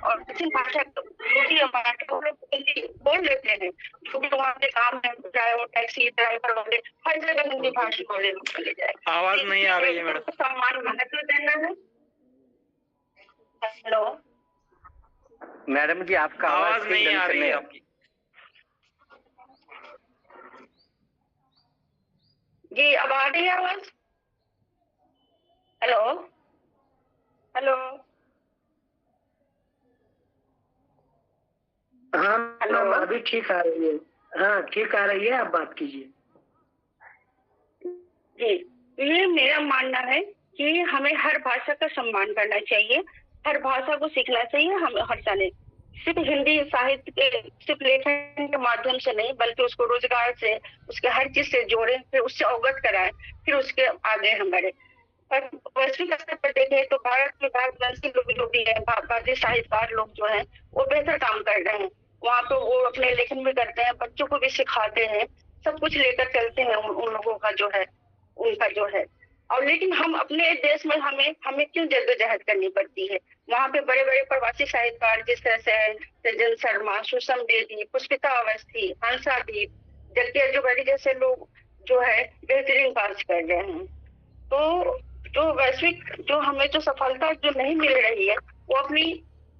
और दक्षिण भाषा जो भी हमारे हिंदी बोल लेते हैं, जो भी वहाँ पे काम है, चाहे वो टैक्सी ड्राइवर वाले, हर जगह हिंदी भाषी बोले चले जाए। आवाज नहीं आ रही है मैडम। सम्मान महत्व देना है। हेलो मैडम जी, आपका आवाज नहीं आ रही है आपकी। जी अब आ रही है आवाज? हेलो हेलो हाँ हेलो अभी ठीक आ रही है। हाँ ठीक आ रही है, आप बात कीजिए। जी, ये मेरा मानना है कि हमें हर भाषा का सम्मान करना चाहिए, हर भाषा को सीखना चाहिए। हम हर जाने सिर्फ हिंदी साहित्य के सिर्फ लेखन के माध्यम से नहीं, बल्कि उसको रोजगार से, उसके हर चीज से जोड़े, फिर उससे अवगत कराएं, फिर उसके आगे हम बढ़े। पर वैश्विक स्तर पर देखें तो भारत में भारतवंशी लोग जो भी है, भारतीय साहित्यकार लोग जो हैं वो बेहतर काम कर रहे हैं। वहाँ तो वो अपने लेखन भी करते हैं, बच्चों को भी सिखाते हैं, सब कुछ लेकर चलते हैं उन लोगों का जो है, उनका जो है। और लेकिन हम अपने देश में हमें क्यों जद्दोजहद करनी पड़ती है? वहाँ पे बड़े बड़े प्रवासी साहित्यकार जिस तरह से सज्जन शर्मा, सुषम बेदी, पुष्पिता अवस्थी, हंसा दीप, जगदीश जुगड़ी जैसे लोग जो है बेहतरीन कार्य कर रहे हैं। तो जो वैश्विक जो हमें जो सफलता जो नहीं मिल रही है वो अपनी,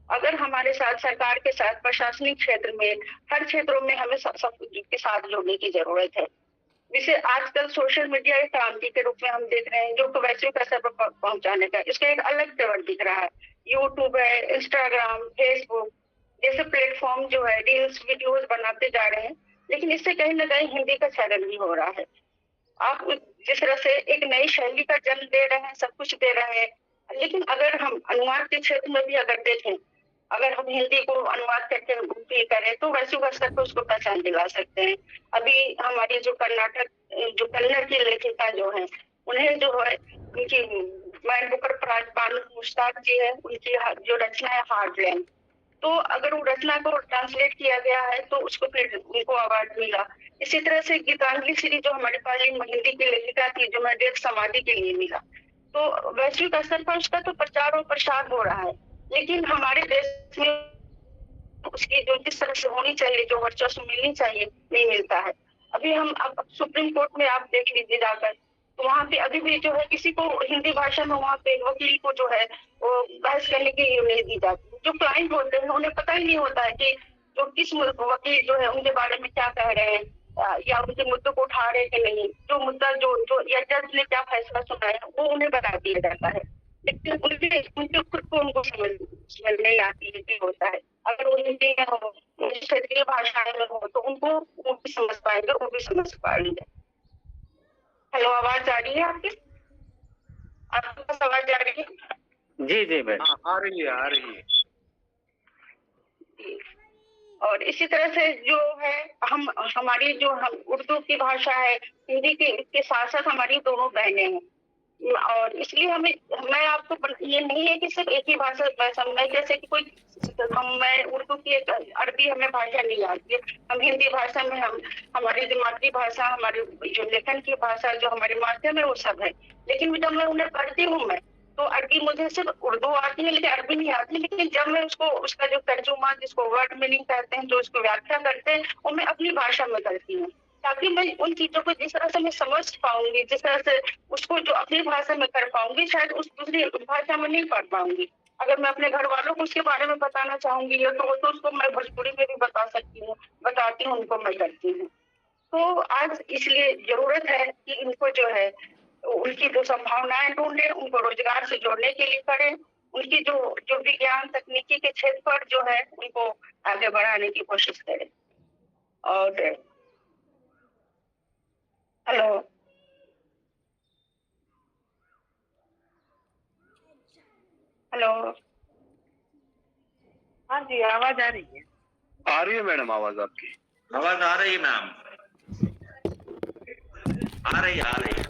अगर हमारे साथ सरकार के साथ प्रशासनिक क्षेत्र में हर क्षेत्रों में हमें सब के साथ जुड़ने की जरूरत है। जिसे आजकल सोशल मीडिया एक क्रांति के रूप में हम देख रहे हैं जो वैश्विक स्तर पर पहुंचाने का, इसका एक अलग तेवर दिख रहा है। यूट्यूब है, इंस्टाग्राम, फेसबुक जैसे प्लेटफॉर्म जो है रील्स वीडियोस बनाते जा रहे हैं, लेकिन इससे कहीं ना कहीं हिंदी का क्षरण भी हो रहा है। आप जिस तरह से एक नई शैली का जन्म दे रहे हैं, सब कुछ दे रहे हैं, लेकिन अगर हम अनुवाद के क्षेत्र में भी अगर देखें, अगर हम हिंदी को अनुवाद करके भी करें तो वैश्विक स्तर पर उसको पहचान दिला सकते हैं। अभी हमारी जो कर्नाटक जो कन्नड़ की लेखिका जो है, उन्हें जो है उनकी मैन बुकर प्राइज बानू मुश्ताक जी है, उनकी जो रचना है हार्टलैंड, तो अगर वो रचना को ट्रांसलेट किया गया है तो उसको फिर उनको अवार्ड मिला। इसी तरह से गीतांजलि श्री जो हमारे पास हिंदी की लेखिका थी, जो मैं डेथ समाधि के लिए मिला। तो वैश्विक स्तर पर उसका तो प्रचार और प्रसार हो रहा है, लेकिन हमारे देश में उसकी जो जिस तरह से होनी चाहिए, जो वर्चस्व मिलनी चाहिए, नहीं मिलता है। अभी हम अब सुप्रीम कोर्ट में आप देख लीजिए जाकर, तो वहाँ पे अभी भी जो है किसी को हिंदी भाषा में वहाँ पे वकील को जो है वो बहस करने की नहीं दी जाती। जो क्लाइंट होते हैं उन्हें पता ही नहीं होता है कि जो किस वकील जो है उनके बारे में क्या कह रहे हैं या उनके मुद्दों को उठा रहे हैं कि नहीं, जो मुद्दा जो या जज ने क्या फैसला सुनाया वो उन्हें बता दिया जाता है, लेकिन उनके खुद को उनको समझ नहीं आती है क्या होता है। अगर वो हिंदी में हो, क्षेत्रीय भाषाएं में हो, तो उनको वो भी समझ पाएंगे, वो भी समझ पाएंगे। हेलो, आवाज आ रही है आपकी? आपके पास आवाज आ रही है? जी जी मैडम, आ रही है, आ रही है। और इसी तरह से जो है हम हमारी जो हम उर्दू की भाषा है, हिंदी के साथ साथ हमारी दोनों बहनें हैं, और इसलिए हमें मैं आपको ये नहीं है कि सिर्फ एक ही भाषा मैं जैसे कि कोई मैं उर्दू की एक अरबी हमें भाषा नहीं आती है, हम हिंदी भाषा में हम हमारी जो मातृभाषा, हमारी जो लेखन की भाषा, जो हमारे माध्यम है वो सब है, लेकिन जब मैं उन्हें पढ़ती हूँ मैं तो अरबी मुझे सिर्फ उर्दू आती है लेकिन अरबी नहीं आती, लेकिन जब मैं उसको उसका जो तर्जुमा जिसको वर्ड मीनिंग कहते हैं, जो उसको व्याख्या करते हैं, वो मैं अपनी भाषा में करती हूँ, ताकि मैं उन चीजों को जिस तरह से मैं समझ पाऊंगी, जिस तरह से उसको जो अपनी भाषा में कर पाऊंगी, शायद उस दूसरी भाषा में नहीं पढ़ पाऊंगी। अगर मैं अपने घर वालों को उसके बारे में बताना चाहूंगी तो उसको मैं भोजपुरी में भी बता सकती हूँ, बताती हूँ, उनको मैं करती हूँ। तो आज इसलिए जरूरत है कि इनको जो है उनकी जो संभावनाएं ढूंढे, उनको रोजगार से जोड़ने के लिए करें, उनकी जो जो विज्ञान तकनीकी के क्षेत्र पर जो है उनको आगे बढ़ाने की कोशिश करें। और हेलो, हेलो, हाँ जी, आवाज आ रही है? आ रही है मैडम आवाज आपकी। आवाज आ रही है मैम, आ रही है।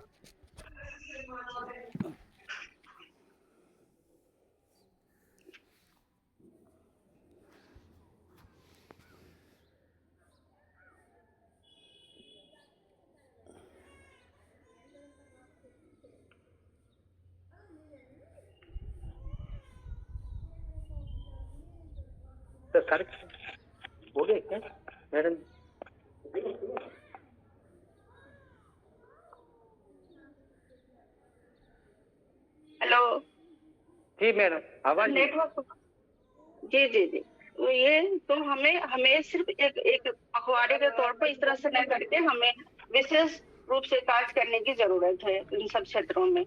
तो सर हो गए क्या मैडम? हेलो जी मैडम, आवाज नेटवर्क, जी जी जी, तो ये तो हमें सिर्फ एक अखबारी के तौर पर इस तरह से न करके हमें विशेष रूप से कार्य करने की जरूरत है इन सब क्षेत्रों में।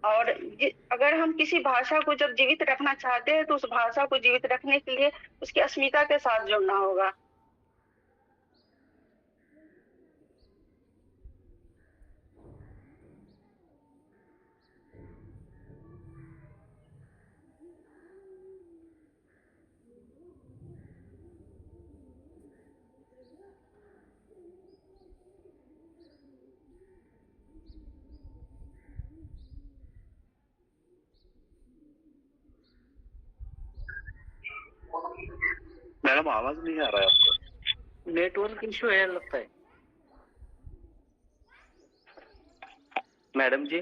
और अगर हम किसी भाषा को जब जीवित रखना चाहते हैं तो उस भाषा को जीवित रखने के लिए उसकी अस्मिता के साथ जुड़ना होगा। मैडम आवाज नहीं आ रहा है आपका। नेटवर्क इश्यू है लगता है मैडम जी।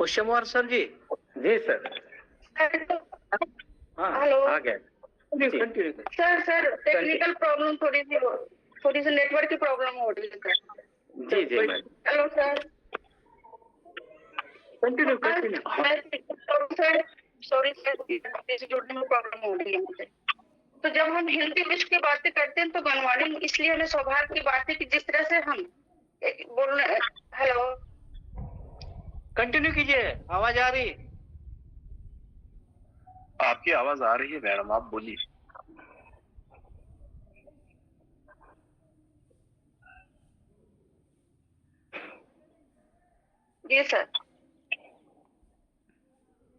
होशंगाबाद सर जी। जी सर। हाँ हेलो। आ गए। कंटिन्यू सर टेक्निकल प्रॉब्लम थोड़ी सी नेटवर्क की प्रॉब्लम हो रही है सर। जी जी ma'am. Hello sir. Continue. Sorry sir जुड़ने में प्रॉब्लम हो रही है मुझे। तो जब हम हिंदी विश्व की बातें करते हैं तो गणवाणी इसलिए हमें सौभाग्य की बात है कि जिस तरह से हम बोलने। हेलो कंटिन्यू कीजिए, आवाज आ रही। आपकी आवाज आ रही है मैडम, आप बोलिए। जी सर।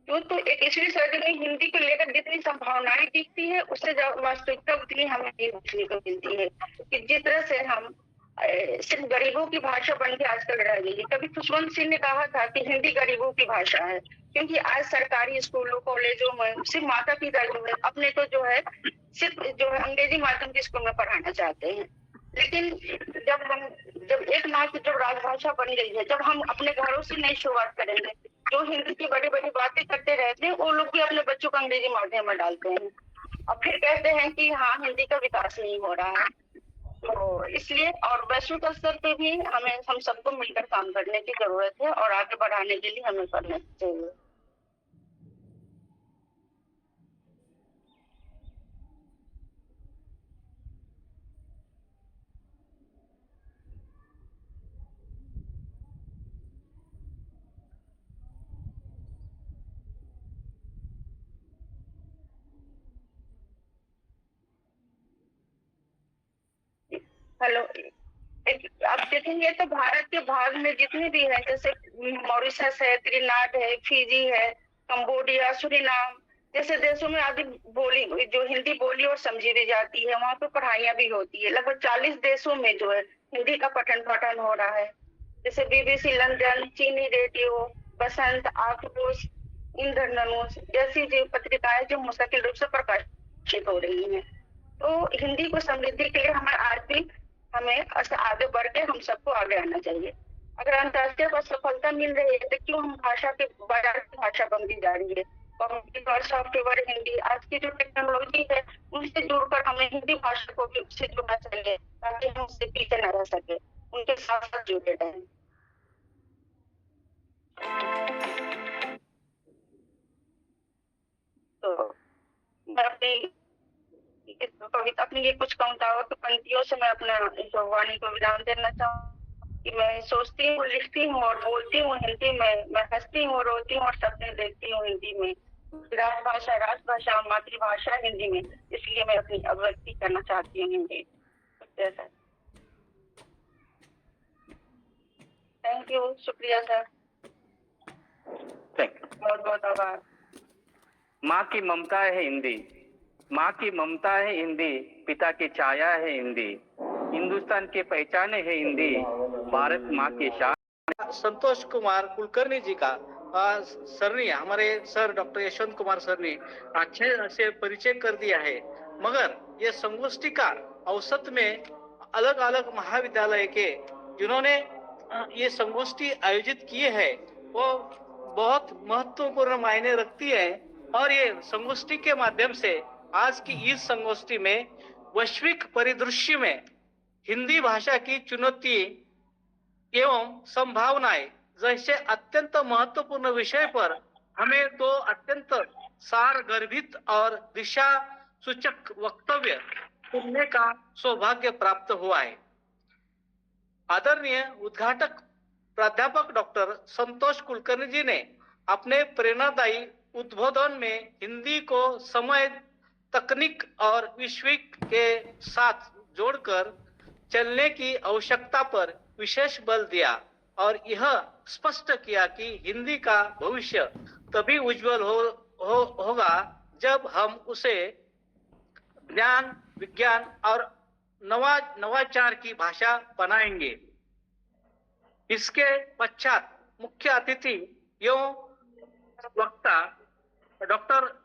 तो 21वीं सदी में हिंदी को लेकर जितनी संभावनाएं दिखती है उससे वास्तविकता उतनी हमें नहीं देखने को मिलती है कि जिस तरह से हम सिर्फ गरीबों की भाषा बन के आजकल रह गई है। कभी खुशवंत सिंह ने कहा था कि हिंदी गरीबों की भाषा है, क्योंकि आज सरकारी स्कूलों कॉलेजों में सिर्फ माता पिता जो है अपने को जो है सिर्फ जो है अंग्रेजी माध्यम के स्कूल में पढ़ाना चाहते हैं। लेकिन जब एक नाथ जब राजभाषा बन गई है, जब हम अपने घरों से नई शुरुआत करेंगे, जो हिंदी की बड़ी बड़ी बातें करते रहते हैं वो लोग भी अपने बच्चों को अंग्रेजी माध्यम में डालते हैं और फिर कहते हैं कि हाँ हिंदी का विकास नहीं हो रहा है। तो इसलिए और वैश्विक स्तर पे भी हम सबको मिलकर काम करने की जरूरत है और आगे बढ़ाने के लिए हमें करना चाहिए। हेलो आप देखेंगे तो भारत के भाग में जितने भी है, जैसे मॉरिशस है, त्रिनाद है, फिजी है, कंबोडिया, सूरीनाम जैसे देशों में आदि बोली जो हिंदी बोली और समझी भी जाती है, वहाँ पे पढ़ाइयाँ भी होती है। लगभग 40 देशों में जो है हिंदी का पठन पाठन हो रहा है। जैसे BBC लंदन, चीनी रेडियो, बसंत, आक्रोश, इंद्रधनुष जैसी जो पत्रिकाएं जो मुस्तकिल रूप से प्रकाशित हो रही हैं। तो हिंदी को समृद्धि के लिए हमें आगे बढ़ के हम सबको आगे आना चाहिए। अगर अंतर्राष्ट्रीय को सफलता मिल रही है तो क्यों हम भाषा के बाजार की भाषा बनती जा रही है। कंप्यूटर, सॉफ्टवेयर, हिंदी आज की जो टेक्नोलॉजी है उनसे जुड़कर हमें हिंदी भाषा को भी उससे जुड़ना चाहिए ताकि हम उससे पीछे न रह सके, उनके साथ साथ जुड़े रहें। तो मैं अपनी ये कुछ कविताओं की पंक्तियों से मैं अपना इस वाणी को विराम देना चाहूँ कि मैं सोचती हूँ, लिखती हूँ और बोलती हूँ हिंदी में, मैं हंसती हूँ, रोती हूँ और सपने देखती हूँ हिंदी में। राजभाषा और मातृभाषा हिंदी में, इसलिए मैं अपनी अभिव्यक्ति करना चाहती हूँ हिंदी। थैंक यू, शुक्रिया सर, बहुत बहुत आभार। माँ की ममता है हिंदी, माँ की ममता है हिंदी, पिता की छाया है हिंदी, हिंदुस्तान की पहचान है हिंदी, भारत माँ की शान। संतोष कुमार कुलकर्णी जी का सर ने, हमारे sir doctor Yashwant Kumar sir ने अच्छे से परिचय कर दिया है। मगर ये संगोष्ठी का औसत में अलग अलग महाविद्यालय के जिन्होंने ये संगोष्ठी आयोजित किए हैं वो बहुत महत्वपूर्ण मायने रखती है। और ये संगोष्ठी के माध्यम से आज की इस संगोष्ठी में वैश्विक परिदृश्य में हिंदी भाषा की चुनौती एवं संभावनाएं जैसे अत्यंत महत्वपूर्ण विषय पर हमें तो अत्यंत सार गर्भित और दिशा सूचक वक्तव्य सुनने का सौभाग्य प्राप्त हुआ है। आदरणीय उद्घाटक प्राध्यापक डॉक्टर संतोष कुलकर्णी जी ने अपने प्रेरणादायी उद्बोधन में हिंदी को समय, तकनीक और विश्विक के साथ जोड़कर चलने की आवश्यकता पर विशेष बल दिया और यह स्पष्ट किया कि हिंदी का भविष्य तभी उज्जवल होगा जब हम उसे ज्ञान, विज्ञान और नवाचार की भाषा बनाएंगे। इसके पश्चात मुख्य अतिथि एवं वक्ता डॉक्टर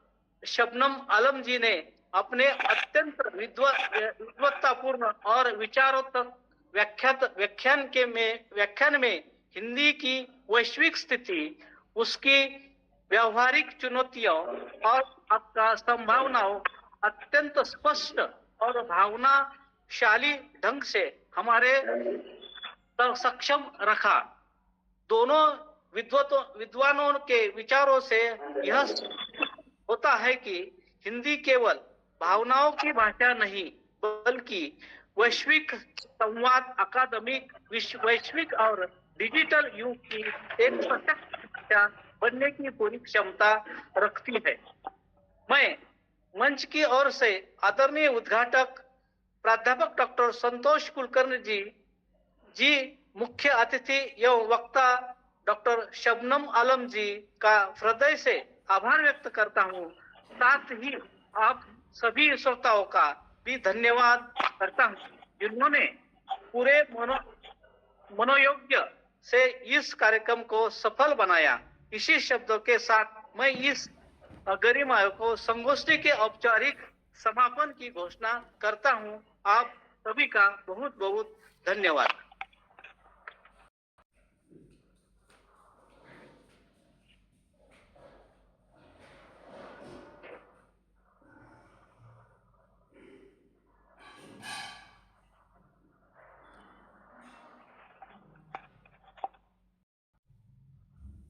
शबनम आलम जी ने अपने अत्यंत विद्वत्तापूर्ण और विचारोत्तक व्याख्यान में हिंदी की वैश्विक स्थिति उसकी व्यवहारिक चुनौतियों और आपका संभावनाओं अत्यंत स्पष्ट और भावनाशाली ढंग से हमारे सक्षम रखा। दोनों विद्वानों के विचारों से यह होता है कि हिंदी केवल भावनाओं की भाषा नहीं बल्कि वैश्विक संवाद, अकादमिक, वैश्विक और डिजिटल युग की एक सशक्त भाषा बनने की पूरी क्षमता रखती है। मैं मंच की ओर से आदरणीय उद्घाटक प्राध्यापक डॉक्टर संतोष कुलकर्णी जी मुख्य अतिथि एवं वक्ता डॉक्टर शबनम आलम जी का हृदय से आभार व्यक्त करता हूँ। साथ ही आप सभी श्रोताओं का भी धन्यवाद करता हूँ जिन्होंने पूरे मनोयोग्य से इस कार्यक्रम को सफल बनाया। इसी शब्दों के साथ मैं इस गरिमा को संगोष्ठी के औपचारिक समापन की घोषणा करता हूँ। आप सभी का बहुत बहुत धन्यवाद।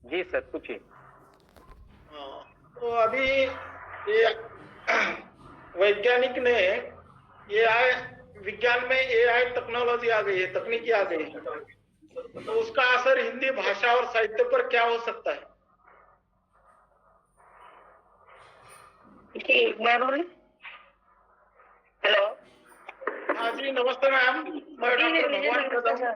जी सर, पूछिए। तो अभी ये वैज्ञानिक ने विज्ञान में एआई टेक्नोलॉजी आ गई है, तकनीकी आ गई है, तो उसका असर हिंदी भाषा और साहित्य पर क्या हो सकता है? जी मैं बोलूं? हेलो। हाँ जी, नमस्ते मैम, मैं डॉक्टर भगवान कदम।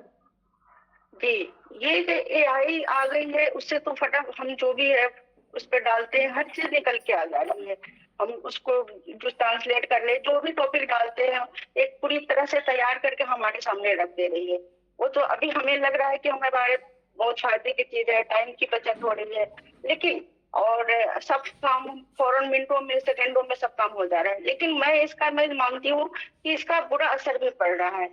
जी, ये जो एआई आ गई है उससे तो फटाफट हम जो भी है उस पर डालते हैं, हर चीज निकल के आ जा रही है। हम उसको जो ट्रांसलेट कर ले, जो भी टॉपिक डालते हैं एक पूरी तरह से तैयार करके हमारे सामने रख दे रही है। वो तो अभी हमें लग रहा है कि हमारे बहुत फायदे की चीज है, टाइम की बचत हो रही है, लेकिन और सब काम फौरन मिनटों में, सेकंडों में सब काम हो जा रहा है। लेकिन मैं मानती हूँ कि इसका बुरा असर भी पड़ रहा है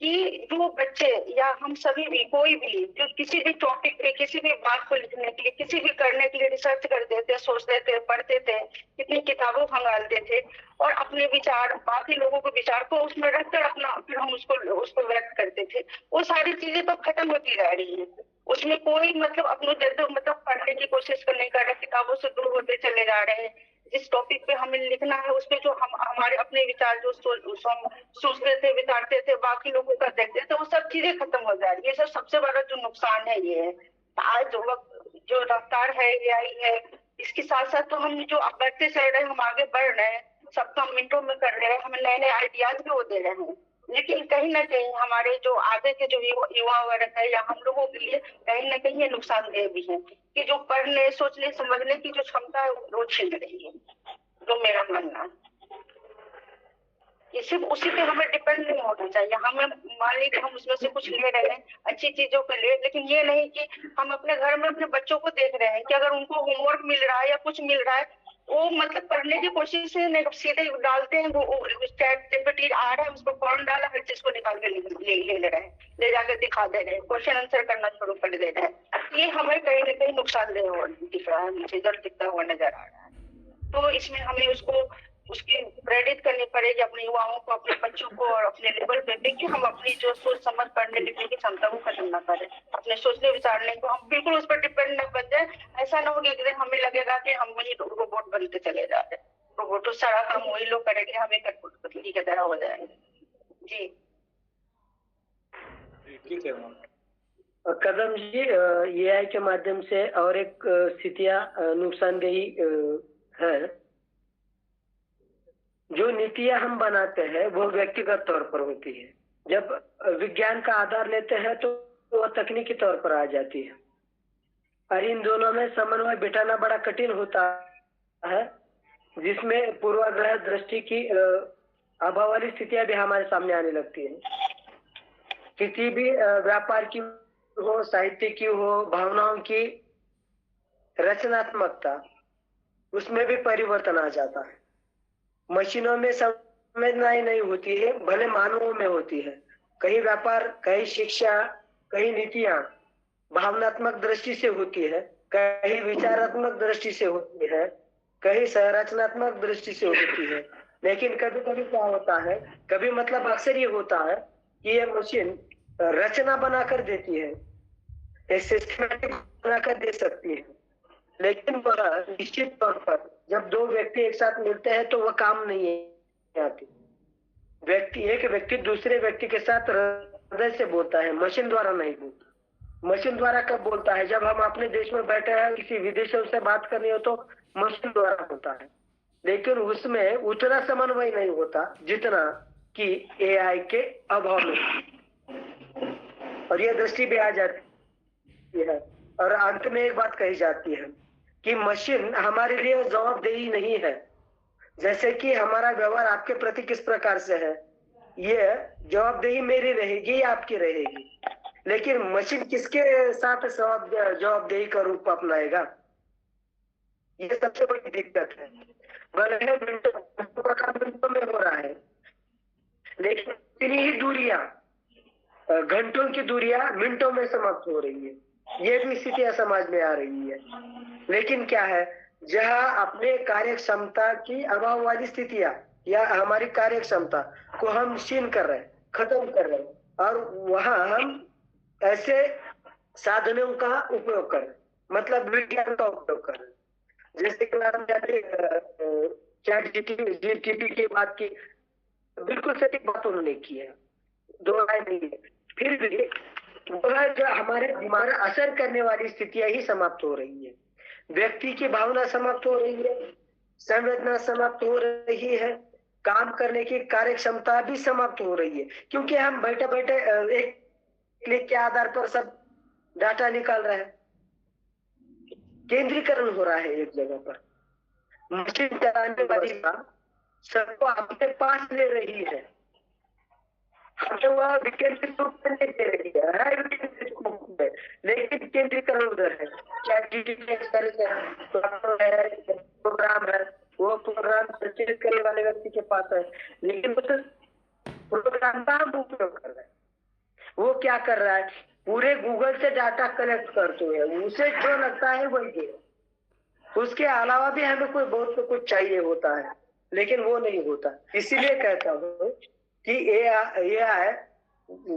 कि जो बच्चे या हम सभी भी, कोई भी जो किसी भी टॉपिक पे, किसी भी बात को लिखने के लिए, किसी भी करने के लिए रिसर्च करते थे, सोचते थे, पढ़ते थे, कितनी किताबों खंगालते थे और अपने विचार, बाकी लोगों के विचार को उसमें रखकर अपना फिर हम उसको व्यक्त करते थे, वो सारी चीजें तो खत्म होती जा रही है। उसमें कोई अपने मतलब पढ़ने की कोशिश नहीं कर रहे, किताबों से दूर होते चले जा रहे हैं। जिस टॉपिक पे हमें लिखना है उस पे जो हम हमारे अपने विचार जो सोचते थे, विचारते थे, बाकी लोगों का देखते थे, वो सब चीजें खत्म हो जा रही है। ये सबसे बड़ा जो नुकसान है ये है। आज जो रफ्तार है एआई है, इसके साथ साथ तो हम जो बढ़ते चल रहे हैं, हम आगे बढ़ रहे हैं, सब काम मिनटों में कर रहे हैं, हमें नए नए आइडियाज भी वो दे रहे हैं, लेकिन कहीं ना कहीं हमारे जो आगे के जो युवा वर्ग है या हम लोगों के लिए कहीं ना कहीं ये नुकसानदेह भी है कि जो पढ़ने, सोचने, समझने की जो क्षमता है वो छीन रही है, जो मेरा मानना है। सिर्फ उसी पे हमें डिपेंड नहीं होना चाहिए। हमें मान लीजिए हम उसमें से कुछ ले रहे हैं अच्छी चीजों के लिए, लेकिन ये नहीं कि हम अपने घर में अपने बच्चों को देख रहे हैं कि अगर उनको होमवर्क मिल रहा है या कुछ मिल रहा है, वो पढ़ने की कोशिश से नहीं, सीधे डालते हैं, वो चैट जीपीटी आ रहा है, उसको फौरन डाला, हर चीज को निकाल के ले रहे हैं, ले जाकर दिखा दे रहे हैं, क्वेश्चन आंसर करना शुरू कर दे रहे हैं। ये हमें कहीं ना कहीं नुकसानदेह दिख रहा है, मुझे रिजल्ट दिखता हुआ नजर आ रहा है। तो इसमें हमें उसकी प्रेरित करनी पड़ेगी अपने युवाओं को, अपने बच्चों को और अपने लेवल पे भी कि हम अपनी जो सोच समझ पढ़ने लिखने की क्षमता को खत्म ना करें, अपने सोचने विचारने को हम बिल्कुल उस पर डिपेंड न बन जाए। ऐसा ना हो कि एक दिन हमें लगेगा कि हम वही रोबोट बनते चले जा रहे हैं, रोबोट सारा काम वही लोग करेंगे, हमें कठपुतली की तरह हो जाएंगे। जी ठीक है कदम जी, एआई के माध्यम से और एक स्थितियां नुकसानदेही है। जो नीतियां हम बनाते हैं वो व्यक्तिगत तौर पर होती है, जब विज्ञान का आधार लेते हैं तो वो तकनीकी तौर पर आ जाती है, और इन दोनों में समन्वय बिठाना बड़ा कठिन होता है, जिसमें पूर्वाग्रह दृष्टि की अभाव वाली स्थितियां भी हमारे सामने आने लगती है। किसी भी व्यापार की हो, साहित्य की हो, भावनाओं की रचनात्मकता, उसमें भी परिवर्तन आ जाता है। मशीनों में समझना ही नहीं होती है, भले मानवों में होती है। कहीं व्यापार, कहीं शिक्षा, कहीं नीतियां भावनात्मक दृष्टि से होती है, कहीं विचारात्मक दृष्टि से होती है, कहीं संरचनात्मक दृष्टि से होती है। लेकिन कभी कभी क्या होता है, कभी मतलब अक्सर ये होता है कि ये मशीन रचना बनाकर देती है, एक सिस्टमैटिक बनाकर दे सकती है, लेकिन वह निश्चित तौर पर जब दो व्यक्ति एक साथ मिलते हैं तो वह काम नहीं आती। एक व्यक्ति दूसरे व्यक्ति के साथ हृदय से बोलता है, मशीन द्वारा नहीं बोलता। मशीन द्वारा कब बोलता है? जब हम अपने देश में बैठे हैं, किसी विदेशियों से बात करनी हो तो मशीन द्वारा होता है, लेकिन उसमें उतना समन्वय नहीं होता जितना कि एआई के अभाव में। और यह दृष्टि भी आ जाती है। और अंत में एक बात कही जाती है कि मशीन हमारे लिए जवाबदेही नहीं है। जैसे कि हमारा व्यवहार आपके प्रति किस प्रकार से है, ये जवाबदेही मेरी रहेगी या आपकी रहेगी, लेकिन मशीन किसके साथ जवाबदेही का रूप अपनाएगा? ये सबसे बड़ी दिक्कत है। भले मिनटों में हो रहा है, लेकिन इतनी ही दूरियां, घंटों की दूरियां मिनटों में समाप्त हो रही है। ये भी स्थितियां समाज में आ रही है। लेकिन क्या है, जहां अपने कार्य क्षमता की अभाव वाली स्थितियां या हमारी कार्य क्षमता को हम क्षीण कर रहे हैं, खत्म कर रहे हैं, और वहां हम ऐसे साधनों का उपयोग करें, मतलब विज्ञान का उपयोग करें। जैसे कि चैट जीपीटी की बात की, बिल्कुल सटीक बात उन्होंने की है, दो राय नहीं है। फिर भी वह जो हमारे दिमाग असर करने वाली स्थितियां ही समाप्त हो रही है। व्यक्ति की भावना समाप्त हो रही है, संवेदना समाप्त हो रही है, काम करने की कार्य क्षमता भी समाप्त हो रही है, क्योंकि हम बैठे बैठे एक क्लिक के आधार पर सब डाटा निकाल रहे हैं। केंद्रीकरण हो रहा है एक जगह पर। मशीन चलाने वाली सबको अपने पास ले रही है, हमें वह विकेंद्रित रूप में नहीं दे रही है, लेकिन केंद्रीकरण उधर है। चैट जीपीटी प्रोग्राम है, वो प्रोग्राम संचालित करने वाले व्यक्ति के पास है, लेकिन वो तो प्रोग्राम का हम उपयोग कर रहे हैं। वो क्या कर रहा है, पूरे गूगल से डाटा कलेक्ट करते हुए उसे जो लगता है वही दे। उसके अलावा भी हमें कोई बहुत कुछ चाहिए होता है, लेकिन वो नहीं होता। इसीलिए कहता हूँ कि एआई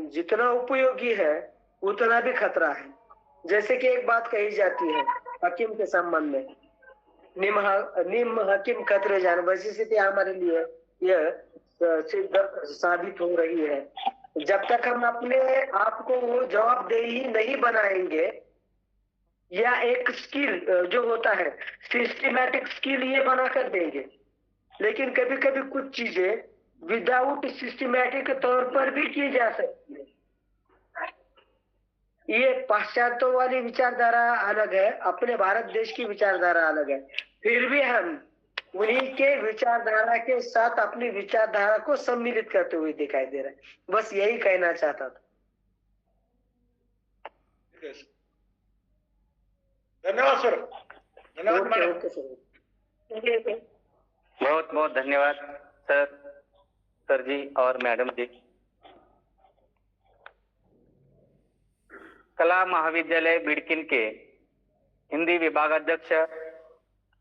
जितना उपयोगी है उतना भी खतरा है। जैसे कि एक बात कही जाती है हकीम के संबंध में, निम हकीम खतरे जान, वैसी स्थिति हमारे लिए यह सिद्ध साबित हो रही है। जब तक हम अपने आप को वो जवाबदेही नहीं बनाएंगे, या एक स्किल जो होता है सिस्टमैटिक स्किल ये बना कर देंगे, लेकिन कभी कभी कुछ चीजें विदाउट सिस्टमैटिक तौर पर भी की जा सकती है। ये पाश्चात्यों वाली विचारधारा अलग है, अपने भारत देश की विचारधारा अलग है, फिर भी हम उन्हीं के विचारधारा के साथ अपनी विचारधारा को सम्मिलित करते हुए दिखाई दे रहे हैं। बस यही कहना चाहता था। धन्यवाद सर। धन्यवाद मैडम। बहुत बहुत धन्यवाद सर जी और मैडम जी। कला महाविद्यालय बिडकिन के हिंदी विभागाध्यक्ष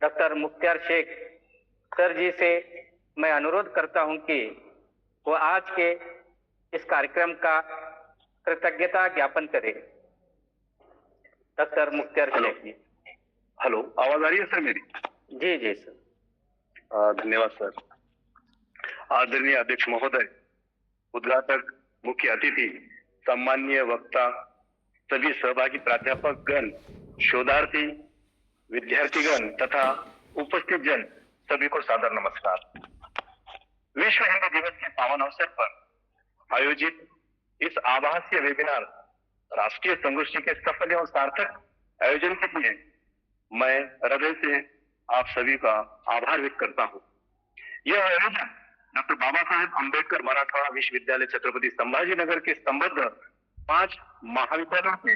डॉक्टर मुख्तार शेख सर जी से मैं अनुरोध करता हूं कि वो आज के इस कार्यक्रम का कृतज्ञता ज्ञापन करें। डॉक्टर मुख्तार शेख जी। हेलो, आवाज आ रही है सर मेरी? जी जी सर। धन्यवाद सर। आदरणीय अध्यक्ष महोदय, उद्घाटक, मुख्य अतिथि, सम्माननीय वक्ता, सभी सहभागी प्राध्यापक गण, शोधार्थी, विद्यार्थीगण तथा उपस्थित जन, सभी को सादर नमस्कार। विश्व हिंदी दिवस के पावन अवसर पर आयोजित इस आभासीय वेबिनार राष्ट्रीय संगोष्ठी के सफल एवं सार्थक आयोजन के लिए मैं हृदय से आप सभी का आभार व्यक्त करता हूँ। यह आयोजन डॉक्टर बाबा साहेब अम्बेडकर मराठवाड़ा विश्वविद्यालय छत्रपति संभाजीनगर के संबद्ध 5 महाविद्यालयों के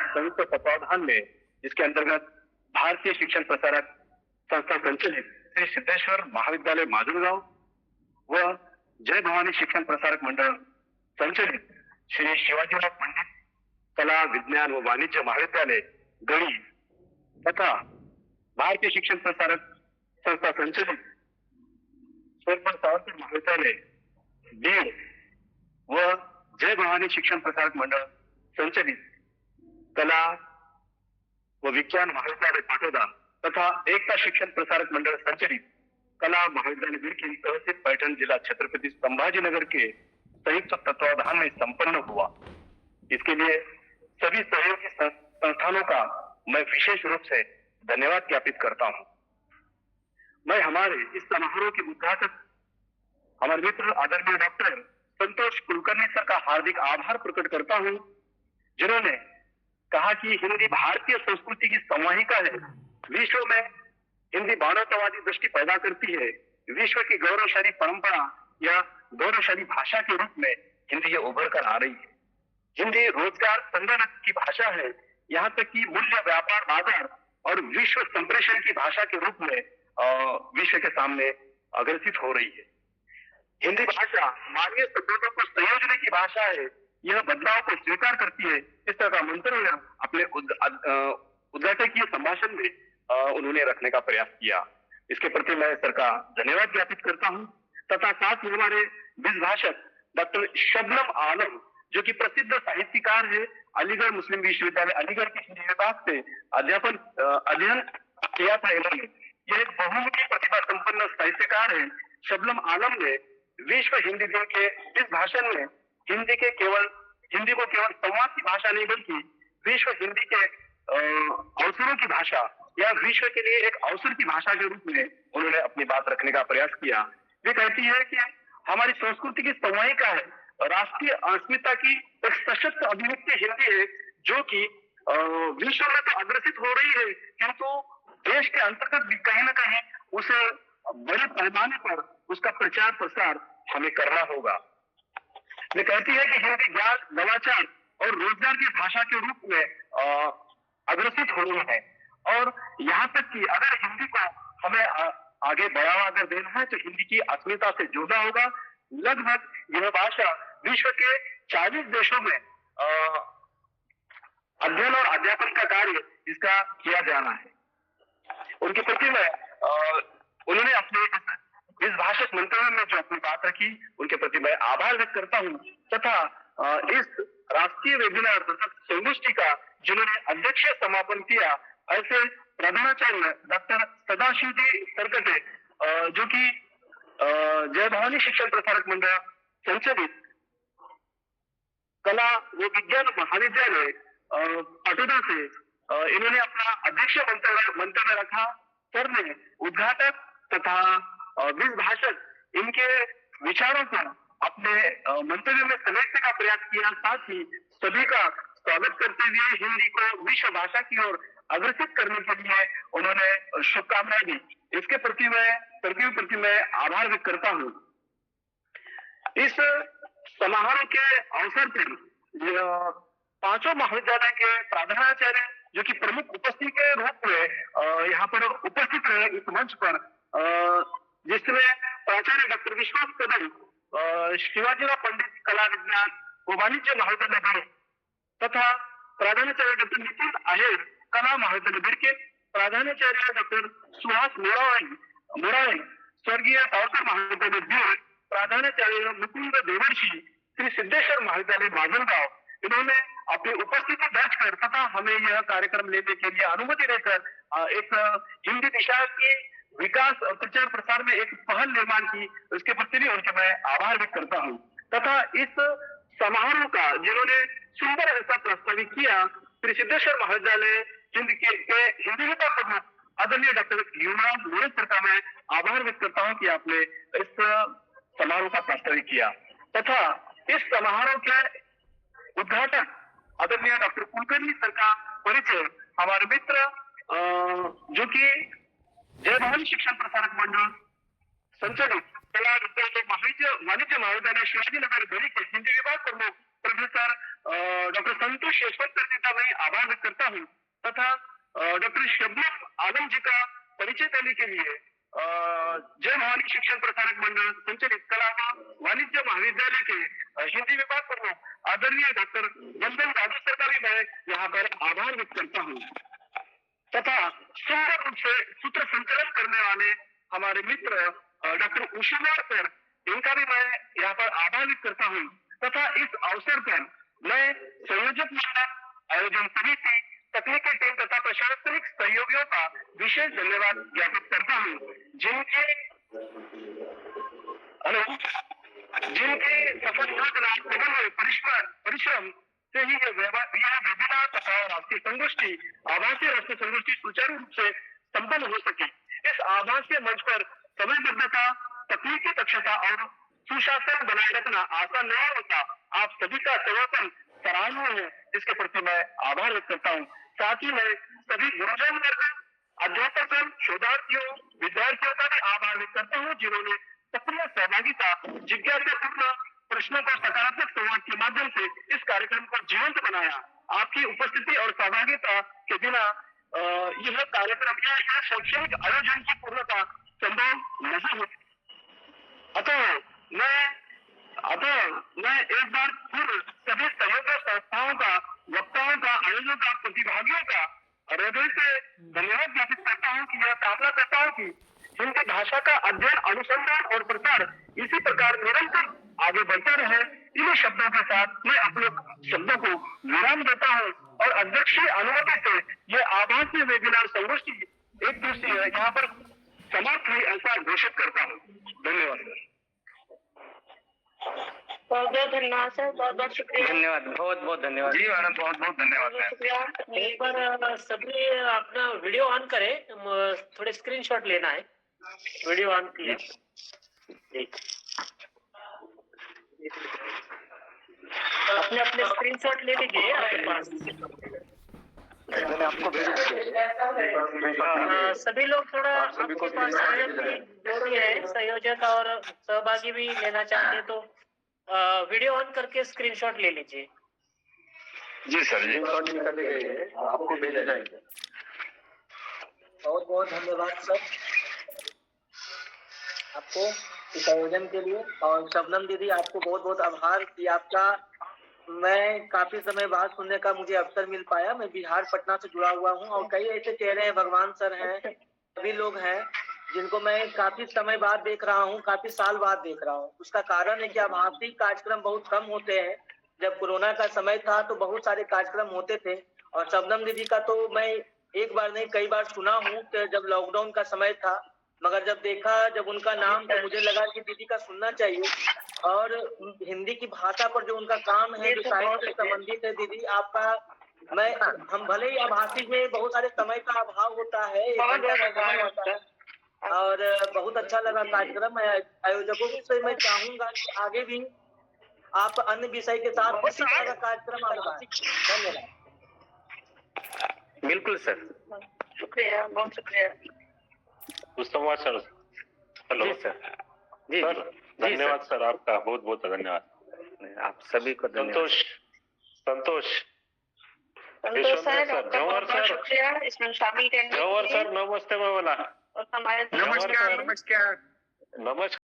संयुक्त तत्वावधान में, जिसके अंतर्गत भारतीय शिक्षण प्रसारक संस्था संचालित श्री सिद्धेश्वर महाविद्यालय माजलगांव व जय भवानी शिक्षण प्रसारक मंडळ संचालित श्री शिवाजीराव पंडित कला विज्ञान व वाणिज्य महाविद्यालय गढ़ी तथा भारतीय शिक्षण प्रसारक संस्था संचालित स्वर्गीय सावरकर महाविद्यालय बीड व जय भवानी शिक्षण प्रसारक मंडळ संचालित कला व विज्ञान महाविद्यालय पाटोदा तथा एकता शिक्षण प्रसारक मंडल संचालित कला महाविद्यालय बिरकिन तहसील पैठण जिला छत्रपति संभाजीनगर के संयुक्त तत्वावधान में संपन्न हुआ। इसके लिए सभी सहयोगी संस्थानों का मैं विशेष रूप से धन्यवाद ज्ञापित करता हूं। मैं हमारे इस समारोह के उद्घाटक हमारे मित्र आदरणीय डॉक्टर संतोष कुलकर्णी सर का हार्दिक आभार प्रकट करता हूं, जिन्होंने कहा कि हिंदी भारतीय संस्कृति की समाहिका है, विश्व में हिंदी मानवतावादी दृष्टि पैदा करती है, विश्व की गौरवशाली परंपरा या गौरवशाली भाषा के रूप में हिंदी ये उभर कर आ रही है। हिंदी रोजगार संगठन की भाषा है, यहाँ तक कि मूल्य व्यापार बाजार और विश्व संप्रेषण की भाषा के रूप में विश्व के सामने अग्रसित हो रही है। हिंदी भाषा मानवीय संबंधों को संयोजने की भाषा है, यह बदलाव को स्वीकार करती है। इस तरह का मंतव्य अपने उद्घाटकीय संभाषण में उन्होंने रखने का प्रयास किया। इसके प्रति मैं सर का धन्यवाद ज्ञापित करता हूं तथा साथ ही हमारे बीज भाषक डॉक्टर शबनम आलम जो कि प्रसिद्ध साहित्यकार है, अलीगढ़ मुस्लिम विश्वविद्यालय अलीगढ़ के हिंदी विभाग से अध्ययन किया था इन्होंने। यह एक बहुमुखी प्रतिभा संपन्न साहित्यकार है। शबनम आलम ने विश्व हिंदी दिन के इस भाषण में हिंदी को केवल संवाद की भाषा नहीं बल्कि विश्व हिंदी के अवसरों की भाषा या विश्व के लिए एक अवसर की भाषा के रूप में उन्होंने अपनी बात रखने का प्रयास किया। वे कहती है कि हमारी संस्कृति की समाहिका है, राष्ट्रीय अस्मिता की एक सशक्त अभिव्यक्ति हिंदी है जो कि विश्व में तो अग्रसित हो रही है, किंतु देश के अंतर्गत भी कहीं ना कहीं उसे बड़े पैमाने पर उसका प्रचार प्रसार हमें करना होगा। वे कहती है कि हिंदी ज्ञान, नवाचार और रोजगार की भाषा के रूप में अग्रसित हो रही है और यहाँ तक कि अगर हिंदी को हमें आगे बढ़ावा अगर देना है तो हिंदी की अस्मिता से जुड़ना होगा। लगभग यह भाषा विश्व के 40 देशों में अध्ययन और अध्यापन का कार्य इसका किया जाना है। उनके प्रति में उन्होंने अपने इस भाषक मंत्रालय में जो अपनी बात रखी उनके प्रति मैं आभार व्यक्त करता हूं तथा इस राष्ट्रीय वेबिनार संगोष्ठी का जिन्होंने अध्यक्षीय समापन किया ऐसे प्रधानाचार्य डॉक्टर सदाशिव जी सरकटे जो कि जय भवानी शिक्षण प्रसारक मंडल संचालित कला व विज्ञान महाविद्यालय पाटोदा से इन्होंने अपना अध्यक्षीय मंतव्य रखा। सर ने उद्घाटक तथा बीज भाषक इनके विचारों को अपने मंतव्य में समेटने का प्रयास किया, साथ ही सभी का स्वागत करते हुए हिंदी को विश्व भाषा की ओर अग्रसित करने के लिए उन्होंने शुभकामनाएं दी। इसके प्रति मैं आभार व्यक्त करता हूं। इस समारोह के अवसर पर पांचों महाविद्यालय के प्रधानाचार्य जो कि प्रमुख उपस्थिति के रूप में यहाँ पर उपस्थित रहे इस मंच पर, जिसमें प्राचार्य डॉक्टर विश्वास कदम शिवाजीराव पंडित कला विज्ञान व वाणिज्य महाविद्यालय बीड तथा प्रधानाचार्य डॉक्टर नितिन आहेर कला महाविद्यालय बिरकिन, प्रधानाचार्य डॉक्टर सुहास मोराळे स्वर्गीय सावरकर महाविद्यालय बीड, प्रधानाचार्य मुकुंद देवर्षी श्री सिद्धेश्वर महाविद्यालय माजलगांव, इन्होंने अपनी उपस्थिति दर्ज कर तथा हमें यह कार्यक्रम लेने के लिए अनुमति देकर एक हिंदी दिशा की विकास और प्रचार प्रसार में एक पहल निर्माण की, उसके प्रति भी उनके मैं आभार व्यक्त करता हूं तथा इस समारोह का जिन्होंने सुंदर ऐसा प्रस्तावित किया श्री सिद्धेश्वर महाविद्यालय हिंदी के हिंदी विभाग प्रमुख आदरणीय डॉक्टर युवराज मोरे सर का मैं आभार व्यक्त करता हूं कि आपने इस समारोह का प्रस्तावित किया तथा इस समारोह के उद्घाटक आदरणीय डॉक्टर कुलकर्णी सर का परिचय हमारे मित्र जो कि जय भवानी शिक्षण प्रसारक मंडल संचालित कला विज्ञान वाणिज्य महाविद्यालय शिवाजीनगर गढ़ी के हिंदी विभाग प्रमुख प्रोफेसर डॉक्टर संतोष यशवंत सर का मैं आभार व्यक्त करता हूँ तथा डॉक्टर शबनम आलम जी का परिचय देने के लिए जय भवानी शिक्षण प्रसारक मंडल संचालित कला वाणिज्य महाविद्यालय के हिंदी विभाग प्रमुख आदरणीय डॉक्टर वंदन राजू सर का भी मैं यहाँ पर आभार व्यक्त करता हूँ। तथा सुंदर रूप से सूत्र संकलन करने वाले हमारे मित्र डॉक्टर उषुमार सर, इनका भी मैं यहाँ पर आभार व्यक्त करता हूँ तथा इस अवसर पर मैं संयोजक मंडल, आयोजन समिति, तकनीकी टीम तथा प्रशासनिक सहयोगियों का विशेष धन्यवाद ज्ञापित करता हूँ, जिनके सफल परिश्रम से ही यह वेबिनार तथा राष्ट्रीय संगोष्ठी, आभासीय राष्ट्रीय संगोष्ठी सुचारू रूप से संपन्न हो सकी। इस आभासीय मंच पर समयबद्धता, तकनीकी दक्षता और सुशासन बनाए रखना आसान नहीं होता। आप सभी का समर्पण सराहनीय है, इसके प्रति मैं आभार व्यक्त करता हूँ। साथ ही मैं सभी गुरुजन वर्ग, अध्यापकों, शोधार्थियों, विद्यार्थियों का भी आभार व्यक्त करता हूँ, जिन्होंने सक्रिय सहभागिता, जिज्ञासापूर्ण प्रश्नों का सकारात्मक संवाद के माध्यम से इस कार्यक्रम को जीवंत बनाया। आपकी उपस्थिति और सहभागिता के बिना यह कार्यक्रम या शैक्षणिक आयोजन की पूर्णता संभव नहीं होती। अतः मैं एक बार फिर सभी सहयोगी संस्थाओं का, वक्ताओं का, आयोजकों का, प्रतिभागियों का हृदय से धन्यवाद ज्ञापित करता हूँ कि यह कामना करता हूँ कि हिंदी भाषा का अध्ययन, अनुसंधान और प्रसार इसी प्रकार निरंतर आगे बढ़ता रहे। इन शब्दों के साथ मैं अपने शब्दों को विराम देता हूँ और अध्यक्ष की अनुमति से यह आभासी वेबिनार संगोष्ठी एक दिवसीय यहाँ पर समाप्त हुई ऐसा घोषित करता हूँ। धन्यवाद। बहुत बहुत धन्यवाद सर, बहुत बहुत शुक्रिया। धन्यवाद, बहुत बहुत धन्यवाद जी मैडम, बहुत बहुत धन्यवाद। शुक्रिया। एक बार सभी अपना वीडियो ऑन करें, थोड़े स्क्रीनशॉट लेना है। वीडियो ऑन किया, अपने अपने स्क्रीनशॉट ले लीजिए आपके पास। मैंने आपको सभी लोग थोड़ा आपके पास जो भी है संयोजक और सहभागी भी लेना चाहते हैं तो वीडियो ऑन करके स्क्रीनशॉट ले लीजिए। जी सर, जी आपको भेजे जाएंगे। बहुत बहुत धन्यवाद सर आपको इस आयोजन के लिए। और शबनम दीदी, आपको बहुत बहुत आभार कि आपका मैं काफी समय बाद सुनने का मुझे अवसर मिल पाया। मैं बिहार पटना से जुड़ा हुआ हूँ और कई ऐसे चेहरे हैं, भगवान सर हैं, सभी लोग हैं जिनको मैं काफी समय बाद देख रहा हूँ, काफी साल बाद देख रहा हूँ। उसका कारण है कि अब आभासी कार्यक्रम बहुत कम होते हैं। जब कोरोना का समय था तो बहुत सारे कार्यक्रम होते थे और शबनम दीदी का तो मैं एक बार नहीं कई बार सुना हूँ कि जब लॉकडाउन का समय था, मगर जब देखा जब उनका नाम तो मुझे लगा कि दीदी का सुनना चाहिए। और हिंदी की भाषा पर जो उनका काम है, जो साहित्य से संबंधित है, दीदी आपका हम भले ही आभासी में बहुत सारे समय का अभाव होता है, और बहुत अच्छा लगा कार्यक्रम। आयोजकों से मैं चाहूंगा कि आगे भी आप अन्य विषय के साथ इसी तरह का कार्यक्रम आगे बढ़ाएं। धन्यवाद। बिल्कुल सर, शुक्रिया, बहुत शुक्रिया। उत्तम सर, हेलो सर। जी सर, धन्यवाद सर, आपका बहुत बहुत धन्यवाद। आप सभी को धन्यवाद। संतोष सर, आपका बहुत बहुत शुक्रिया इसमें शामिल करने के लिए। जवाहर सर नमस्ते मैं बोला। और हमारे नमस्कार। नमस्कार।